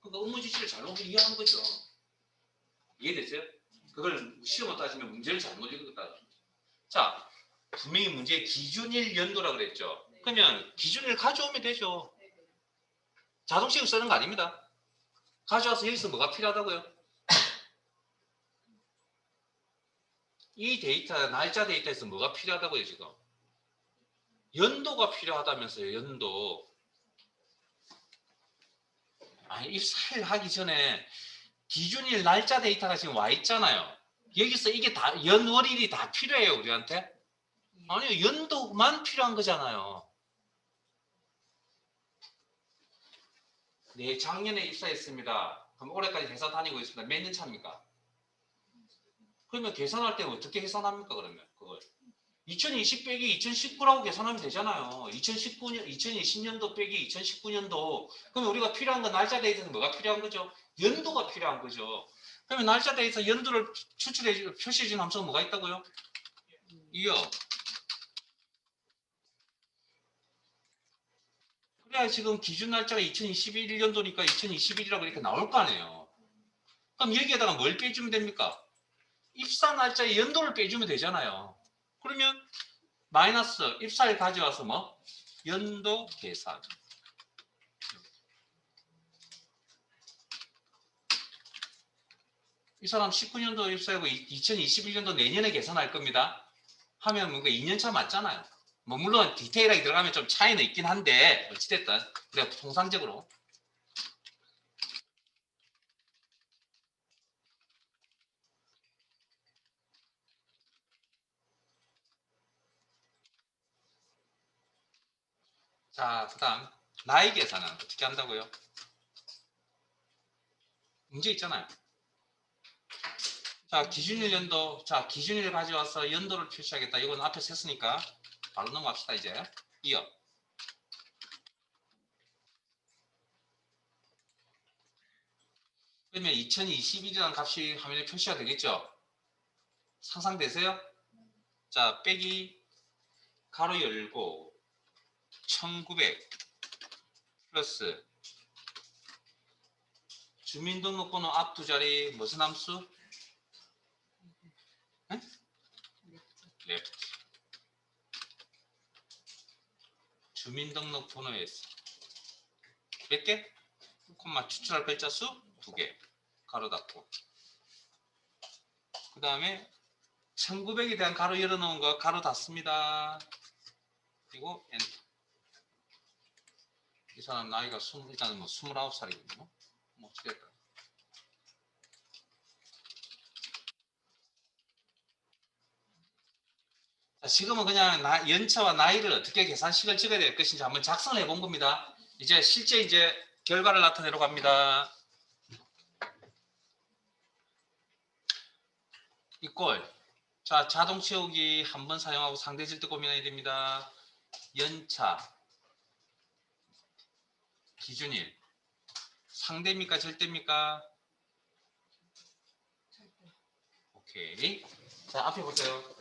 [SPEAKER 1] 그러니까 업무 지시를 잘못 이해한 거죠. 이해됐어요? 그걸 시험을 따지면 문제를 잘못 읽었다. 자, 분명히 문제에 기준일 연도라고 그랬죠. 그러면 기준일 가져오면 되죠. 자동식을 쓰는 거 아닙니다. 가져와서 여기서 뭐가 필요하다고요? 이 데이터, 날짜 데이터에서 뭐가 필요하다고요, 지금? 연도가 필요하다면서요, 연도. 아니, 입사일 하기 전에 기준일 날짜 데이터가 지금 와 있잖아요. 여기서 이게 다, 연월일이 다 필요해요, 우리한테? 아니요, 연도만 필요한 거잖아요. 네, 작년에 입사했습니다. 그럼 올해까지 회사 다니고 있습니다. 몇 년 차입니까? 그러면 계산할 때 어떻게 계산합니까, 그러면? 그걸. 2020 빼기 2019라고 계산하면 되잖아요. 2019년, 2020년도 빼기 2019년도. 그러면 우리가 필요한 건 날짜 데이터는 뭐가 필요한 거죠? 연도가 필요한 거죠. 그러면 날짜 데이터 연도를 추출해, 표시해주는 함수가 뭐가 있다고요? 이요. 그래야 지금 기준 날짜가 2021년도니까 2021이라고 이렇게 나올 거 아니에요. 그럼 여기에다가 뭘 빼주면 됩니까? 입사 날짜에 연도를 빼주면 되잖아요. 그러면 마이너스 입사일 가져와서 뭐? 연도 계산. 이 사람 19년도 입사하고 2021년도 내년에 계산할 겁니다. 하면 뭔가 2년차 맞잖아요. 뭐 물론 디테일하게 들어가면 좀 차이는 있긴 한데 어찌됐든 우리가 통상적으로 자, 그 다음 나이 계산은 어떻게 한다고요? 문제 있잖아요. 자, 기준일 연도. 자, 기준일 가져와서 연도를 표시하겠다. 이건 앞에서 했으니까 바로 넘어갑시다. 이제 이어. 그러면 2021이라는 값이 화면에 표시가 되겠죠? 상상되세요? 자, 빼기 가로 열고 1900 플러스 주민등록번호 앞 두 자리 무슨 함수? 네? 레프트. 주민등록번호에서 몇 개? 콤마 추출할 글자 수 2개. 가로 닫고. 그 다음에 1900에 대한 가로 열어놓은 거 가로 닫습니다. 그리고 엔터. 이 사람 나이가 일단 뭐 29살이거든요. 뭐 어찌됐다. 자, 지금은 그냥 연차와 나이를 어떻게 계산식을 찍어야 될 것인지 한번 작성을 해본 겁니다. 이제 실제 이제 결과를 나타내러 갑니다. 이 꼴. 자, 자동 채우기 한 번 사용하고 상대 질때 고민해야 됩니다. 연차, 기준일. 상대입니까? 절대입니까? 오케이. 자, 앞에 보세요.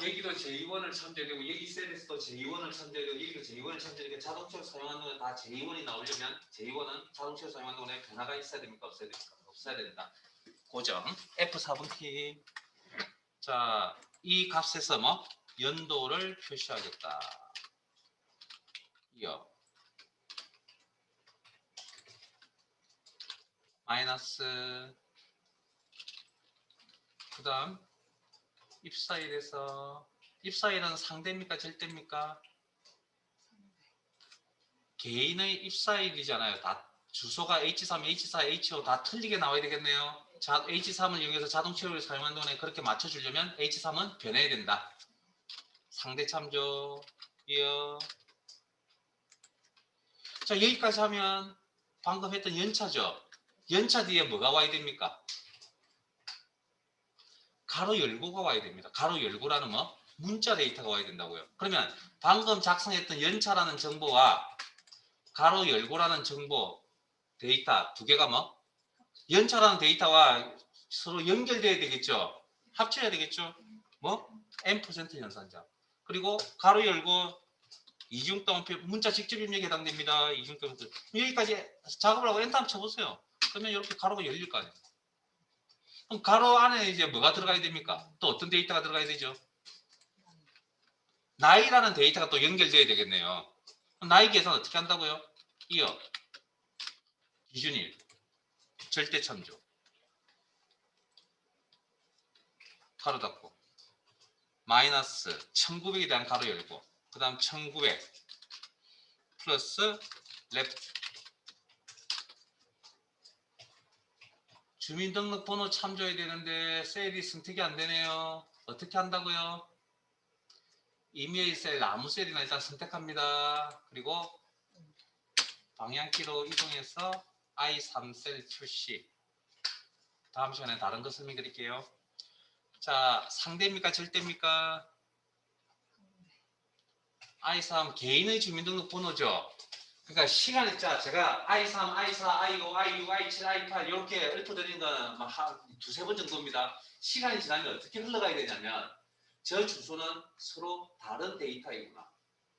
[SPEAKER 1] 여기도 J1을 참조해야 되고 여기 셀에서도 J1을 참조해야 되고 여기도 J1을 참조해야 되고 자동차로 사용하는 동안 다 J1이 나오려면 J1은 자동차로 사용하는 동안에 변화가 있어야 됩니까? 없어야 됩니까? 없어야 된다. 고정. F4번 키. 자, 이 값에서 뭐? 연도를 표시하겠다. 이어. 마이너스. 그 다음 입사일에서 입사일은 상대입니까? 절대입니까? 개인의 입사일이잖아요. 다 주소가 H3, H4, H5 다 틀리게 나와야 되겠네요. 자, H3을 이용해서 자동 채우기를 사용한 동안에 그렇게 맞춰주려면 H3은 변해야 된다. 상대 참조. 이어. 자, 여기까지 하면 방금 했던 연차죠. 연차 뒤에 뭐가 와야 됩니까? 가로 열고가 와야 됩니다. 가로 열고라는 뭐? 문자 데이터가 와야 된다고요. 그러면 방금 작성했던 연차라는 정보와 가로 열고라는 정보 데이터 두 개가 뭐? 연차라는 데이터와 서로 연결돼야 되겠죠. 합쳐야 되겠죠. 뭐? n% 연산자. 그리고 가로 열고 이중따옴표 문자 직접 입력에 해당됩니다. 이중따옴표 여기까지 작업을 하고 엔터 한번 쳐보세요. 그러면 이렇게 가로가 열릴 거 아니에요. 그럼 가로 안에 이제 뭐가 들어가야 됩니까? 또 어떤 데이터가 들어가야 되죠? 나이라는 데이터가 또 연결돼야 되겠네요. 나이 계산 어떻게 한다고요? 이어 기준일 절대 참조 가로 닫고 마이너스 1900에 대한 가로 열고 그 다음 1900 플러스 레프트 주민등록번호 참조해야 되는데 셀이 선택이 안 되네요. 어떻게 한다고요? 이메일 셀 아무 셀이나 일단 선택합니다. 그리고 방향키로 이동해서 I3셀 출시. 다음 시간에 다른 거 설명드릴게요. 자, 상대입니까? 절대입니까? I3 개인의 주민등록번호죠. 그러니까 시간이 제가 I3, I4, I5, I6, I7, I8 이렇게 읊어드리는 건 한 두세 번 정도입니다. 시간이 지나면 어떻게 흘러가야 되냐면 저 주소는 서로 다른 데이터이구나.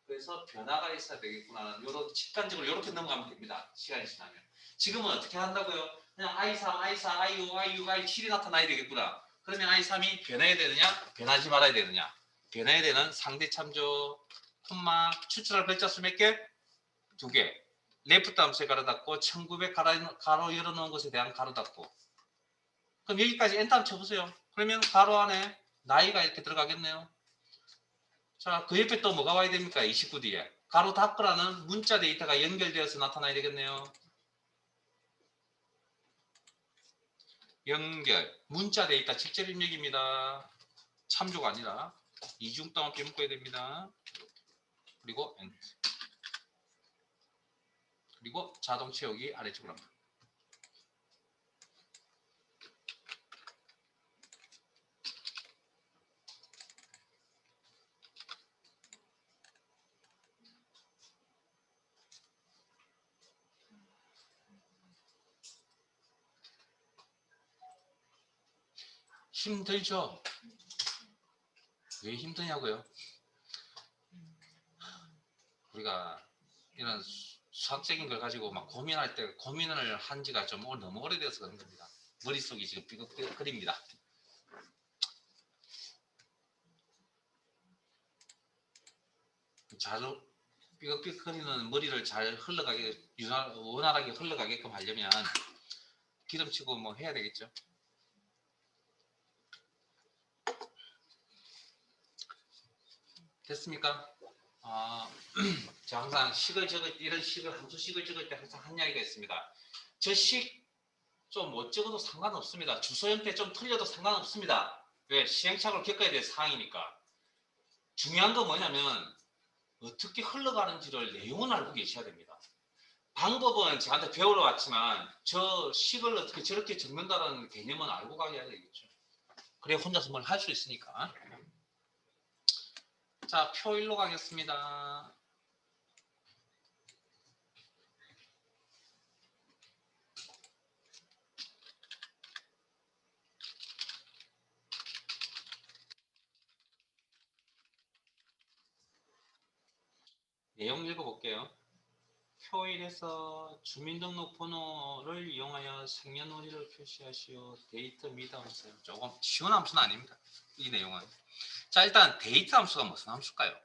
[SPEAKER 1] 그래서 변화가 있어야 되겠구나. 이런 직관적으로 이렇게 넘어가면 됩니다. 시간이 지나면. 지금은 어떻게 한다고요? 그냥 I3, I4, I5, I6, I7이 나타나야 되겠구나. 그러면 i3이 변해야 되느냐 변하지 말아야 되느냐. 변해야 되는 상대 참조 콤마 추출할 글자 수 몇 개? 2개. 레프트 함수에 가로 닫고 1900 가로 열어놓은 것에 대한 가로 닫고. 그럼 여기까지 엔터 한번 쳐보세요. 그러면 가로 안에 나이가 이렇게 들어가겠네요. 자, 그 옆에 또 뭐가 와야 됩니까? 29 뒤에. 가로 닫고라는 문자 데이터가 연결되어서 나타나야 되겠네요. 연결. 문자 데이터 직접 입력입니다. 참조가 아니라 이중따옴표 묶어야 됩니다. 그리고 엔터. 그리고 자동 채우기 아래쪽으로 합니다. 힘들죠? 왜 힘드냐고요? 우리가 이런 수학적인 걸 가지고 막 고민할 때 고민을 한 지가 좀 너무 오래돼서 그런 겁니다. 머릿속이 지금 삐걱삐걱거립니다. 자주 삐걱삐걱거리는 머리를 잘 흘러가게 원활하게 흘러가게끔 하려면 기름치고 뭐 해야 되겠죠. 됐습니까? 제가 항상 이런 식을 함수식을 적을 때 항상 한 이야기가 있습니다. 저 식 좀 못 적어도 상관없습니다. 주소 형태 좀 틀려도 상관없습니다. 왜? 시행착오를 겪어야 될 사항이니까. 중요한 건 뭐냐면 어떻게 흘러가는지를 내용은 알고 계셔야 됩니다. 방법은 저한테 배우러 왔지만 저 식을 어떻게 저렇게 적는다는 개념은 알고 가야 되겠죠. 그래야 혼자서 뭘 할 수 있으니까. 자, 표 1로 가겠습니다. 내용 읽어볼게요. 표 1에서 주민등록번호를 이용하여 생년월일을 표시하시오. 데이터 미드 함수. 조금 쉬운 함수는 아닙니다. 이 내용은. 자, 일단 데이터 함수가 무슨 함수일까요?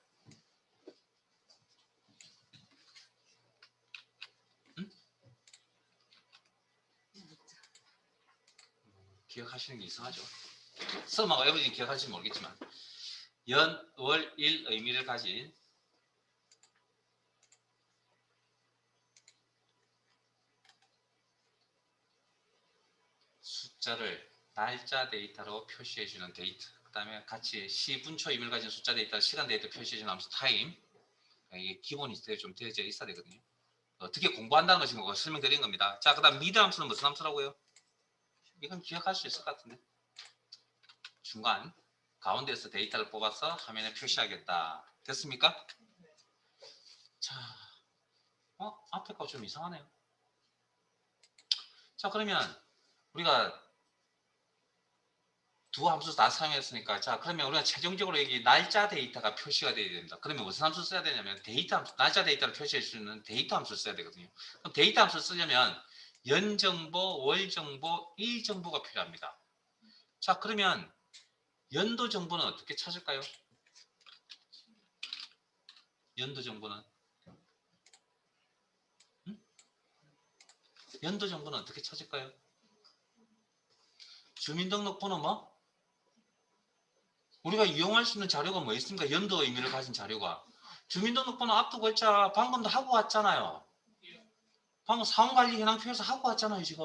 [SPEAKER 1] 기억하시는 게 이상하죠. 썸하고 에버리지는 기억하실지 모르겠지만 연, 월, 일 의미를 가진 숫자를 날짜 데이터로 표시해주는 데이터. 그 다음에 같이 시분초 의미를 가진 숫자 데이터, 시간 데이터 표시해주는 함수 타임. 이게 기본이 좀 되어져 있어야 되거든요. 어떻게 공부한다는 것인 거 설명드린 겁니다. 자, 그 다음 미드 함수는 무슨 함수라고요? 이건 기억할 수 있을 것 같은데. 중간 가운데에서 데이터를 뽑아서 화면에 표시하겠다. 됐습니까? 자, 앞에 거 좀 이상하네요. 자, 그러면 우리가 두 함수 다 사용했으니까, 자, 그러면 우리가 최종적으로 여기 날짜 데이터가 표시가 되어야 됩니다. 그러면 무슨 함수 써야 되냐면 데이터 함수, 날짜 데이터를 표시할 수 있는 데이터 함수를 써야 되거든요. 그럼 데이터 함수를 쓰려면 연 정보, 월 정보, 일 정보가 필요합니다. 자, 그러면 연도 정보는 어떻게 찾을까요? 연도 정보는? 연도 정보는 어떻게 찾을까요? 주민등록번호 뭐? 우리가 이용할 수 있는 자료가 뭐 있습니까? 연도 의미를 가진 자료가. 주민등록번호 앞두 글자 방금도 하고 왔잖아요. 방금 사원관리 현황표에서 하고 왔잖아요, 지금.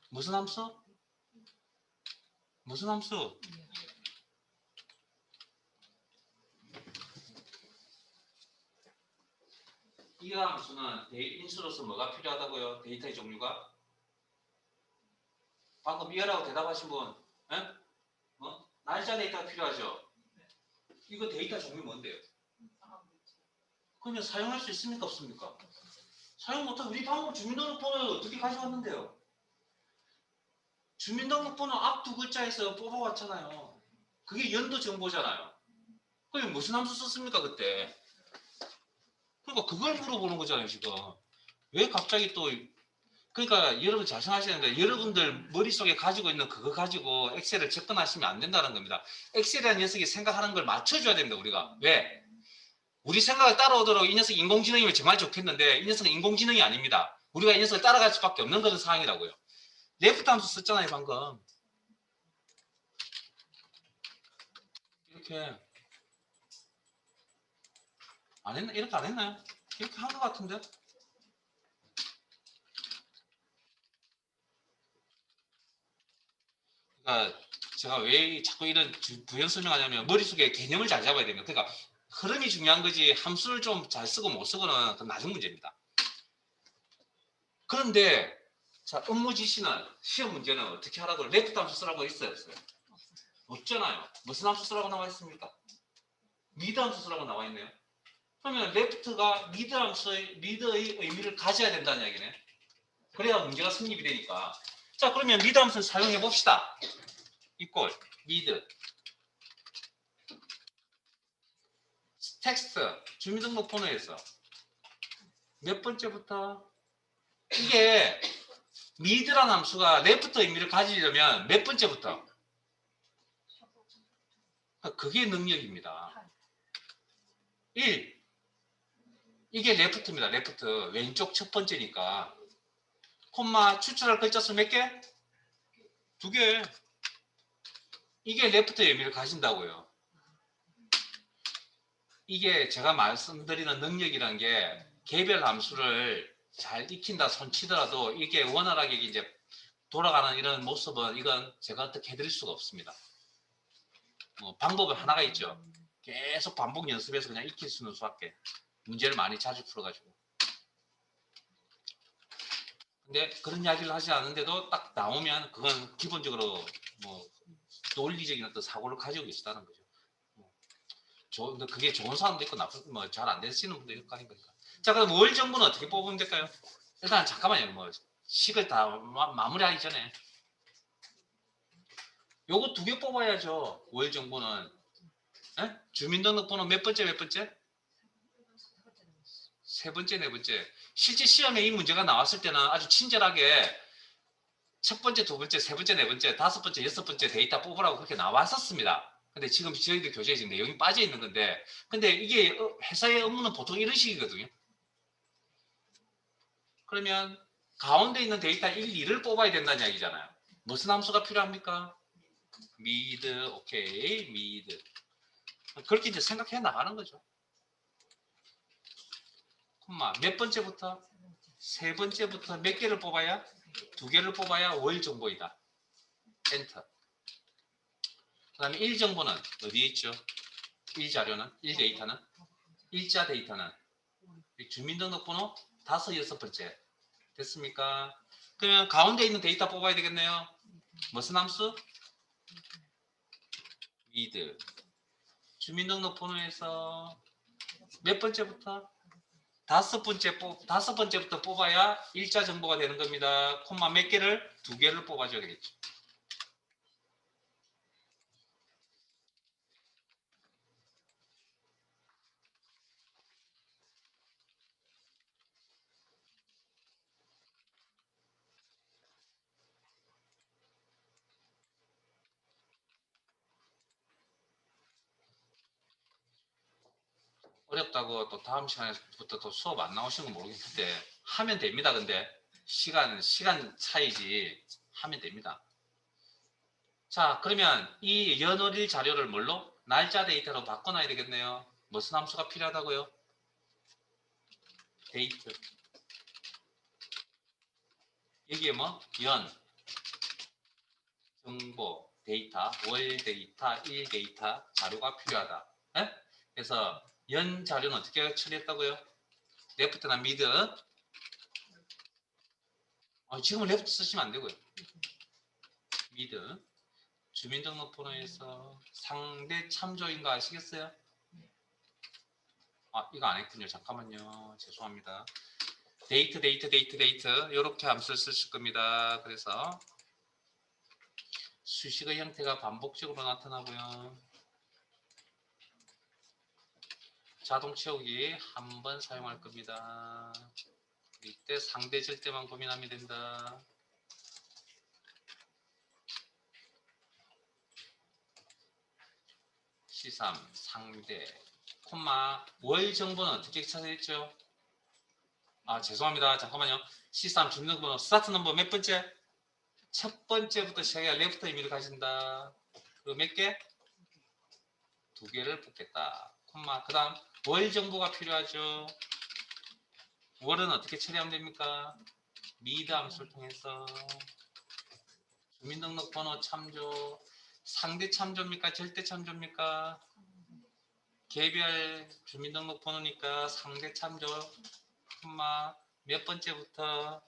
[SPEAKER 1] 무슨 함수? 무슨 함수? 이 함수는 인수로서 뭐가 필요하다고요? 데이터의 종류가? 방금 이해라고 대답하신 분, 에? 날짜 데이터가 필요하죠? 이거 데이터 종류 뭔데요? 그러면 사용할 수 있습니까? 없습니까? 사용 못하고 우리 방금 주민등록번호를 어떻게 가져왔는데요? 주민등록번호 앞 두 글자에서 뽑아왔잖아요. 그게 연도 정보잖아요. 그럼 무슨 함수 썼습니까 그때? 그러니까 그걸 물어보는 거잖아요 지금. 왜 갑자기 또 그러니까 여러분 잘 생각하시는데 여러분들 머릿속에 가지고 있는 그거 가지고 엑셀을 접근하시면 안 된다는 겁니다. 엑셀이라는 녀석이 생각하는 걸 맞춰줘야 됩니다. 우리가. 왜? 우리 생각을 따라오도록 이 녀석이 인공지능이면 정말 좋겠는데 이 녀석은 인공지능이 아닙니다. 우리가 이 녀석을 따라갈 수밖에 없는 그런 상황이라고요. 레프트 함수 썼잖아요 방금. 이렇게 안 했나? 이렇게 안 했나요? 이렇게 한 것 같은데? 그러니까 제가 왜 자꾸 이런 부연 설명하냐면 머릿속에 개념을 잘 잡아야 됩니다. 그러니까 흐름이 중요한 거지 함수를 좀 잘 쓰고 못 쓰고는 그건 나중 문제입니다. 그런데 자 업무 지시는 시험 문제는 어떻게 하라고 레프트 함수 쓰라고 있어요? 없어요? 없잖아요. 무슨 함수 쓰라고 나와 있습니까? 미드 함수 쓰라고 나와 있네요. 그러면 레프트가 미드의 의미를 가져야 된다는 이야기네. 그래야 문제가 성립이 되니까. 자 그러면 미드 함수를 사용해 봅시다. 이꼴 미드 텍스트 주민등록번호에서 몇 번째부터 이게 미드라는 함수가 레프트 의미를 가지려면 몇 번째부터 그게 능력입니다. 1 이게 레프트입니다. 레프트 왼쪽 첫 번째니까 콤마 추출할 글자 수 몇 개? 2개. 이게 레프트의 의미를 가진다고요. 이게 제가 말씀드리는 능력이란 게 개별 함수를 잘 익힌다 손치더라도 이게 원활하게 이제 돌아가는 이런 모습은 이건 제가 어떻게 해드릴 수가 없습니다. 방법은 하나가 있죠. 계속 반복 연습해서 그냥 익힐 수 있는 수밖에. 문제를 많이 자주 풀어가지고. 근데 그런 이야기를 하지 않은데도 딱 나오면 그건 기본적으로 뭐 논리적인 어떤 사고를 가지고 계시다는 거죠. 근데 그게 좋은 사람도 있고 나쁜 뭐잘 안 되시는 분도 있고 하는 거니까. 자 그럼 월 정보는 어떻게 뽑으면 될까요? 일단 잠깐만요. 뭐 식을 다 마무리하기 전에 요거 2개 뽑아야죠. 월 정보는 주민등록번호 몇 번째 몇 번째? 세 번째 네 번째. 실제 시험에 이 문제가 나왔을 때는 아주 친절하게 첫 번째, 두 번째, 세 번째, 네 번째, 다섯 번째, 여섯 번째 데이터 뽑으라고 그렇게 나왔었습니다. 근데 지금 저희들 교재에 지금 내용이 빠져 있는 건데, 근데 이게 회사의 업무는 보통 이런 식이거든요. 그러면 가운데 있는 데이터 1, 2를 뽑아야 된다는 이야기잖아요. 무슨 함수가 필요합니까? 미드, 오케이, 미드. 그렇게 이제 생각해 나가는 거죠. 콤마, 몇 번째부터? 세 번째부터 몇 개를 뽑아야? 2개를 뽑아야 월 정보이다. 엔터. 그 다음에 1 정보는 어디에 있죠? 1 자료는? 1 데이터는? 일자 데이터는? 주민등록번호 5, 6번째. 됐습니까? 그러면 가운데 있는 데이터 뽑아야 되겠네요. 무슨 함수? 미드. 주민등록번호에서 몇 번째부터? 다섯 번째부터 뽑아야 일자 정보가 되는 겁니다. 콤마 몇 개를? 2개를 뽑아줘야 되겠죠. 어렵다고 또 다음 시간부터 또 수업 안 나오시는 건 모르겠는데 하면 됩니다. 근데 시간 차이지 하면 됩니다. 자 그러면 이 연월일 자료를 뭘로? 날짜 데이터로 바꿔놔야 되겠네요. 무슨 함수가 필요하다고요? 데이트. 여기에 뭐? 연, 정보, 데이터, 월 데이터, 일 데이터 자료가 필요하다. 에? 그래서 연 자료는 어떻게 처리했다고요? 레프트나 미드. 지금은 레프트 쓰시면 안 되고요. 미드. 주민등록번호에서 상대 참조인 거 아시겠어요? 이거 안 했군요. 잠깐만요. 죄송합니다. 데이트 이렇게 함수를 쓰실 겁니다. 그래서 수식의 형태가 반복적으로 나타나고요. 자동 채우기 한 번 사용할 겁니다. 이때 상대 절대만 고민하면 된다. C3 상대 콤마 월 정보는 어떻게 찾아냈죠? 아 죄송합니다. 잠깐만요. C3 주민등록번호 스타트 넘버 몇 번째? 첫 번째부터 시작해야 레프트 의미를 가진다. 그 몇 개? 두 개를 뽑겠다. 콤마 그 다음 월 정보가 필요하죠. 월은 어떻게 처리하면 됩니까? 미드 함수를 통해서 주민등록번호 참조 상대 참조입니까? 절대 참조입니까? 개별 주민등록번호니까 상대 참조 콤마 몇 번째부터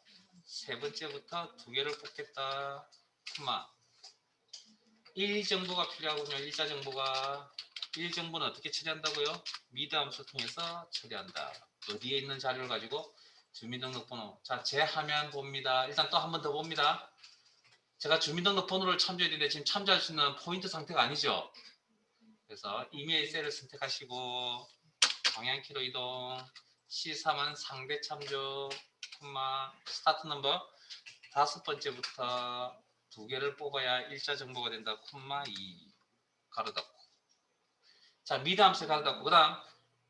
[SPEAKER 1] 세 번째부터 두 개를 뽑겠다. 콤마 1 정보가 필요하군요. 일자 정보가 1 정보는 어떻게 처리한다고요? 미드 함수 통해서 처리한다. 어디에 있는 자료를 가지고 주민등록번호. 자, 제 화면 봅니다. 일단 또 한 번 더 봅니다. 제가 주민등록번호를 참조해야 되는데 지금 참조할 수 있는 포인트 상태가 아니죠. 그래서 이메일 셀을 선택하시고 방향키로 이동. C3은 상대 참조, 콤마 스타트 넘버 다섯 번째부터 두 개를 뽑아야 일자 정보가 된다. 콤마 2 가로 닫고. 자, 미드 함수 가로 닫고. 그 다음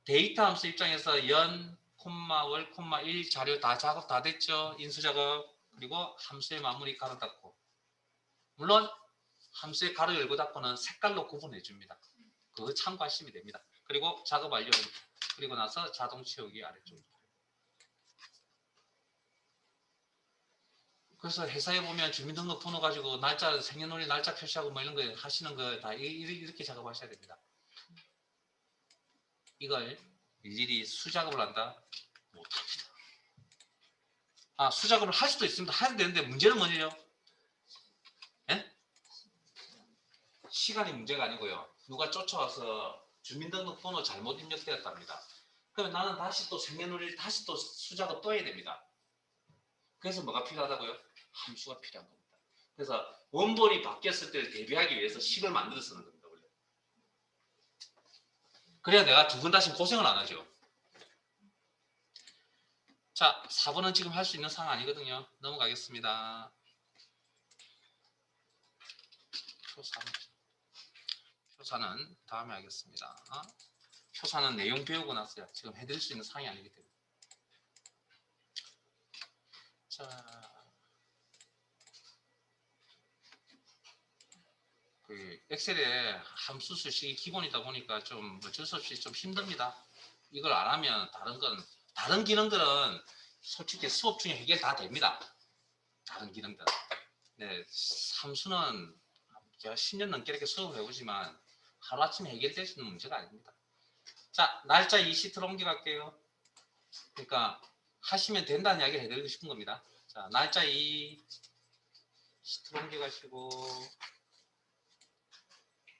[SPEAKER 1] 데이터 함수 입장에서 연, 콤마, 월, 콤마 1 자료 다 작업 다 됐죠. 인수 작업. 그리고 함수의 마무리 가로 닫고. 물론 함수의 가로 열고 닫고는 색깔로 구분해 줍니다. 그거 참고하시면 됩니다. 그리고 작업 완료. 그리고 나서 자동 채우기 아래쪽으로. 그래서 회사에 보면 주민등록번호 가지고 날짜 생년월일 날짜 표시하고 뭐 이런 거 하시는 거 다 이렇게 작업하셔야 됩니다. 이걸 일일이 수작업을 한다? 못합니다. 아, 수작업을 할 수도 있습니다. 해야 되는데 문제는 뭐냐요? 예? 시간이 문제가 아니고요. 누가 쫓아와서 주민등록번호 잘못 입력되었답니다. 그러면 나는 다시 또 생년월일 다시 또 수작업 또 해야 됩니다. 그래서 뭐가 필요하다고요? 함수가 필요한 겁니다. 그래서 원본이 바뀌었을 때를 대비하기 위해서 식을 만들어 쓰는 겁니다. 원래. 그래야 내가 두 번 다시 고생을 안 하죠. 자, 4번은 지금 할 수 있는 상황 아니거든요. 넘어가겠습니다. 표사는 다음에 하겠습니다. 표사는 내용 배우고 났어요. 지금 해드릴 수 있는 상황이 아니기 때문에. 자, 그 엑셀에 함수 수식이 기본이다 보니까 좀 어쩔 수 없이 좀 힘듭니다. 이걸 안 하면 다른 기능들은 솔직히 수업 중에 해결 다 됩니다. 다른 기능들은. 네, 함수는 제가 10년 넘게 이렇게 수업을 해보지만 하루아침에 해결될 수 있는 문제가 아닙니다. 자, 날짜 이 시트로 옮겨갈게요. 그러니까 하시면 된다는 이야기를 해드리고 싶은 겁니다. 자, 날짜 이 시트로 옮겨가시고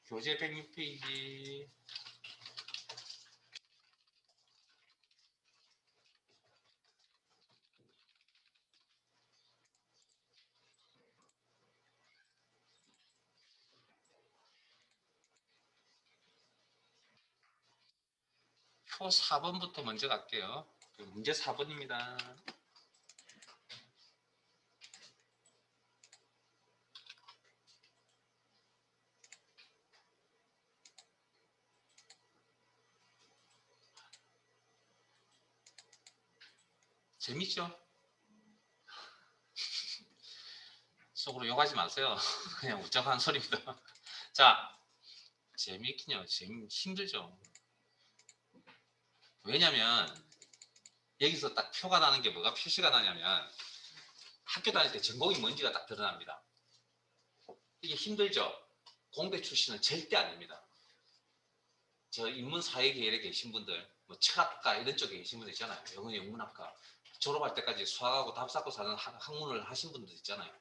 [SPEAKER 1] 교재 106페이지 표 4번부터 먼저 갈게요. 문제 4번입니다. 재밌죠? 속으로 욕하지 마세요. 그냥 우쩍한 소리입니다. 자, 재밌긴요. 힘들죠. 왜냐면 여기서 딱 표가 나는 게 뭐가 표시가 나냐면 학교 다닐 때 전공이 뭔지가 딱 드러납니다. 이게 힘들죠? 공대 출신은 절대 아닙니다. 저 인문사회계열에 계신 분들, 뭐 철학과 이런 쪽에 계신 분들 있잖아요. 영어 영문학과. 졸업할 때까지 수학하고 답 쌓고 사는 학문을 하신 분들 있잖아요.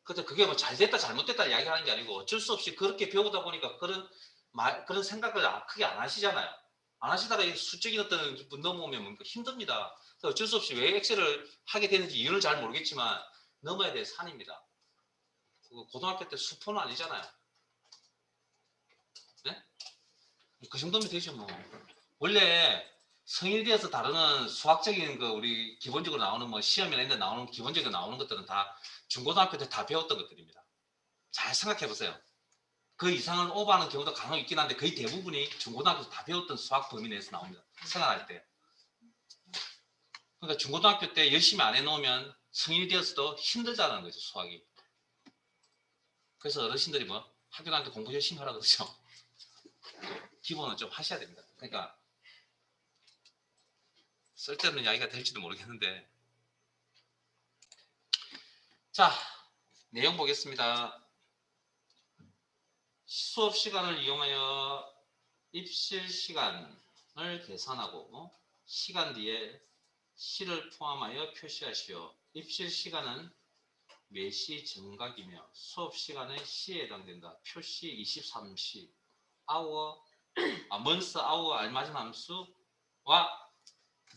[SPEAKER 1] 근데 그게 뭐 잘됐다 잘못됐다 이야기하는 게 아니고 어쩔 수 없이 그렇게 배우다 보니까 그런 생각을 크게 안 하시잖아요. 안 하시다가 수적인 어떤 문 넘어오면 뭔가 힘듭니다. 그래서 어쩔 수 없이 왜 엑셀을 하게 되는지 이유는 잘 모르겠지만 넘어야 될 산입니다. 고등학교 때 수포는 아니잖아요. 네? 그 정도면 되죠 뭐. 원래 성인이 되어서 다루는 수학적인 그 우리 기본적으로 나오는 뭐 시험이나 이런 데 나오는 기본적으로 나오는 것들은 다 중고등학교 때 다 배웠던 것들입니다. 잘 생각해 보세요. 그 이상을 오버하는 경우도 간혹 있긴 한데 거의 대부분이 중고등학교에서 다 배웠던 수학 범위 내에서 나옵니다. 생활할 때. 그러니까 중고등학교 때 열심히 안 해놓으면 성인이 되어서도 힘들다는 거죠, 수학이. 그래서 어르신들이 뭐 학교 다닐 때 공부 열심히 하라 그러죠. 기본은 좀 하셔야 됩니다. 그러니까 쓸데없는 이야기가 될지도 모르겠는데. 자, 내용 보겠습니다. 수업 시간을 이용하여 입실 시간을 계산하고 시간 뒤에 시를 포함하여 표시하시오. 입실 시간은 매시 정각이며 수업 시간의 시에 해당된다. 표시 23시, 아워, 먼스 아워 알맞은 함수와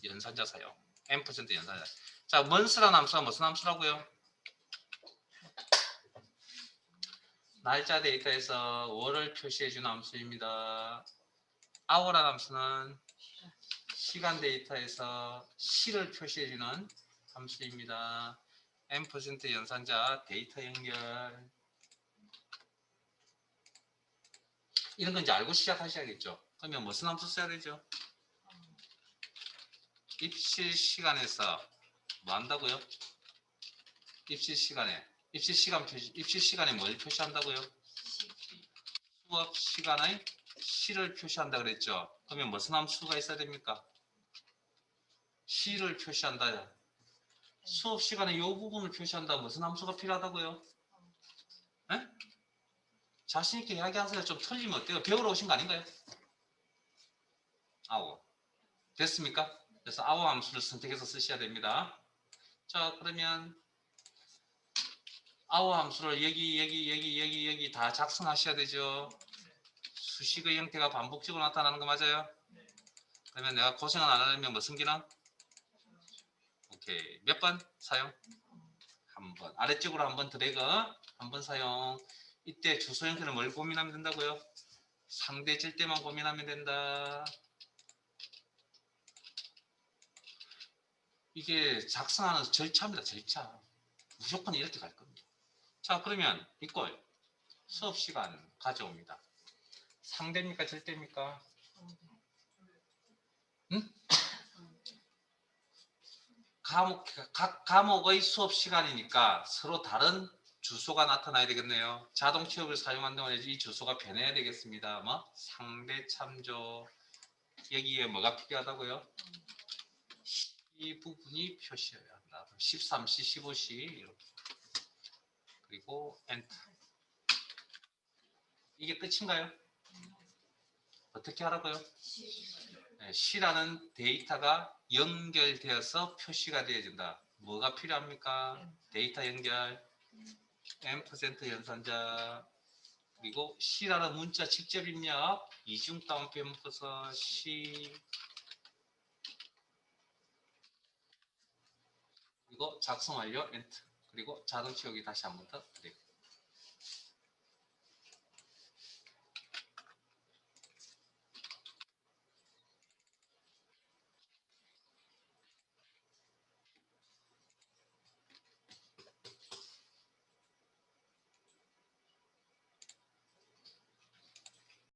[SPEAKER 1] 연산자 사용. n% 연산자. 자, 먼스라는 함수가 무슨 함수라고요? 날짜 데이터에서 월을 표시해주는 함수입니다. 아워라는 함수는 시간 데이터에서 시를 표시해주는 함수입니다. n% 연산자 데이터 연결. 이런 건 이제 알고 시작하셔야겠죠. 그러면 무슨 함수 써야 되죠? 입실 시간에서 뭐 한다고요? 입실 시간에 입실 시간에 뭘 표시한다고요? 수업 시간의 시를 표시한다 그랬죠. 그러면 무슨 함수가 있어야 됩니까? 시를 표시한다. 수업 시간에 이 부분을 표시한다. 무슨 함수가 필요하다고요? 에? 자신 있게 이야기하세요. 좀 틀리면 어때요? 배우러 오신 거 아닌가요? 아워. 됐습니까? 그래서 아워 함수를 선택해서 쓰셔야 됩니다. 자, 그러면 아워 함수를 여기 다 작성하셔야 되죠. 수식의 형태가 반복적으로 나타나는 거 맞아요? 그러면 내가 고생을 안 하려면 무슨 기능? 오케이. 몇 번 사용? 한 번. 아래쪽으로 한 번 드래그, 한 번 사용. 이때 주소 형태는 뭘 고민하면 된다고요? 상대 절대만 고민하면 된다. 이게 작성하는 절차입니다. 절차. 무조건 이렇게 갈 겁니다. 자, 그러면 이꼴 수업 시간 가져옵니다. 상대입니까? 절대입니까? 응? 각 과목의 수업 시간이니까 서로 다른 주소가 나타나야 되겠네요. 자동 취업을 사용한다면 이 주소가 변해야 되겠습니다. 뭐 상대 참조. 여기에 뭐가 필요하다고요? 이 부분이 표시해야 한다. 13시, 15시 이렇게. 그리고 엔터. 이게 끝인가요? 어떻게 하라고요? 네, 시라는 데이터가 연결되어서 표시가 되어진다. 뭐가 필요합니까? 데이터 연결, n% 연산자, 그리고 시라는 문자 직접 입력, 이중 따옴표 묶어서 시, 그리고 작성 완료, 엔터. 그리고 자동 채우기 다시 한 번 더 드리고.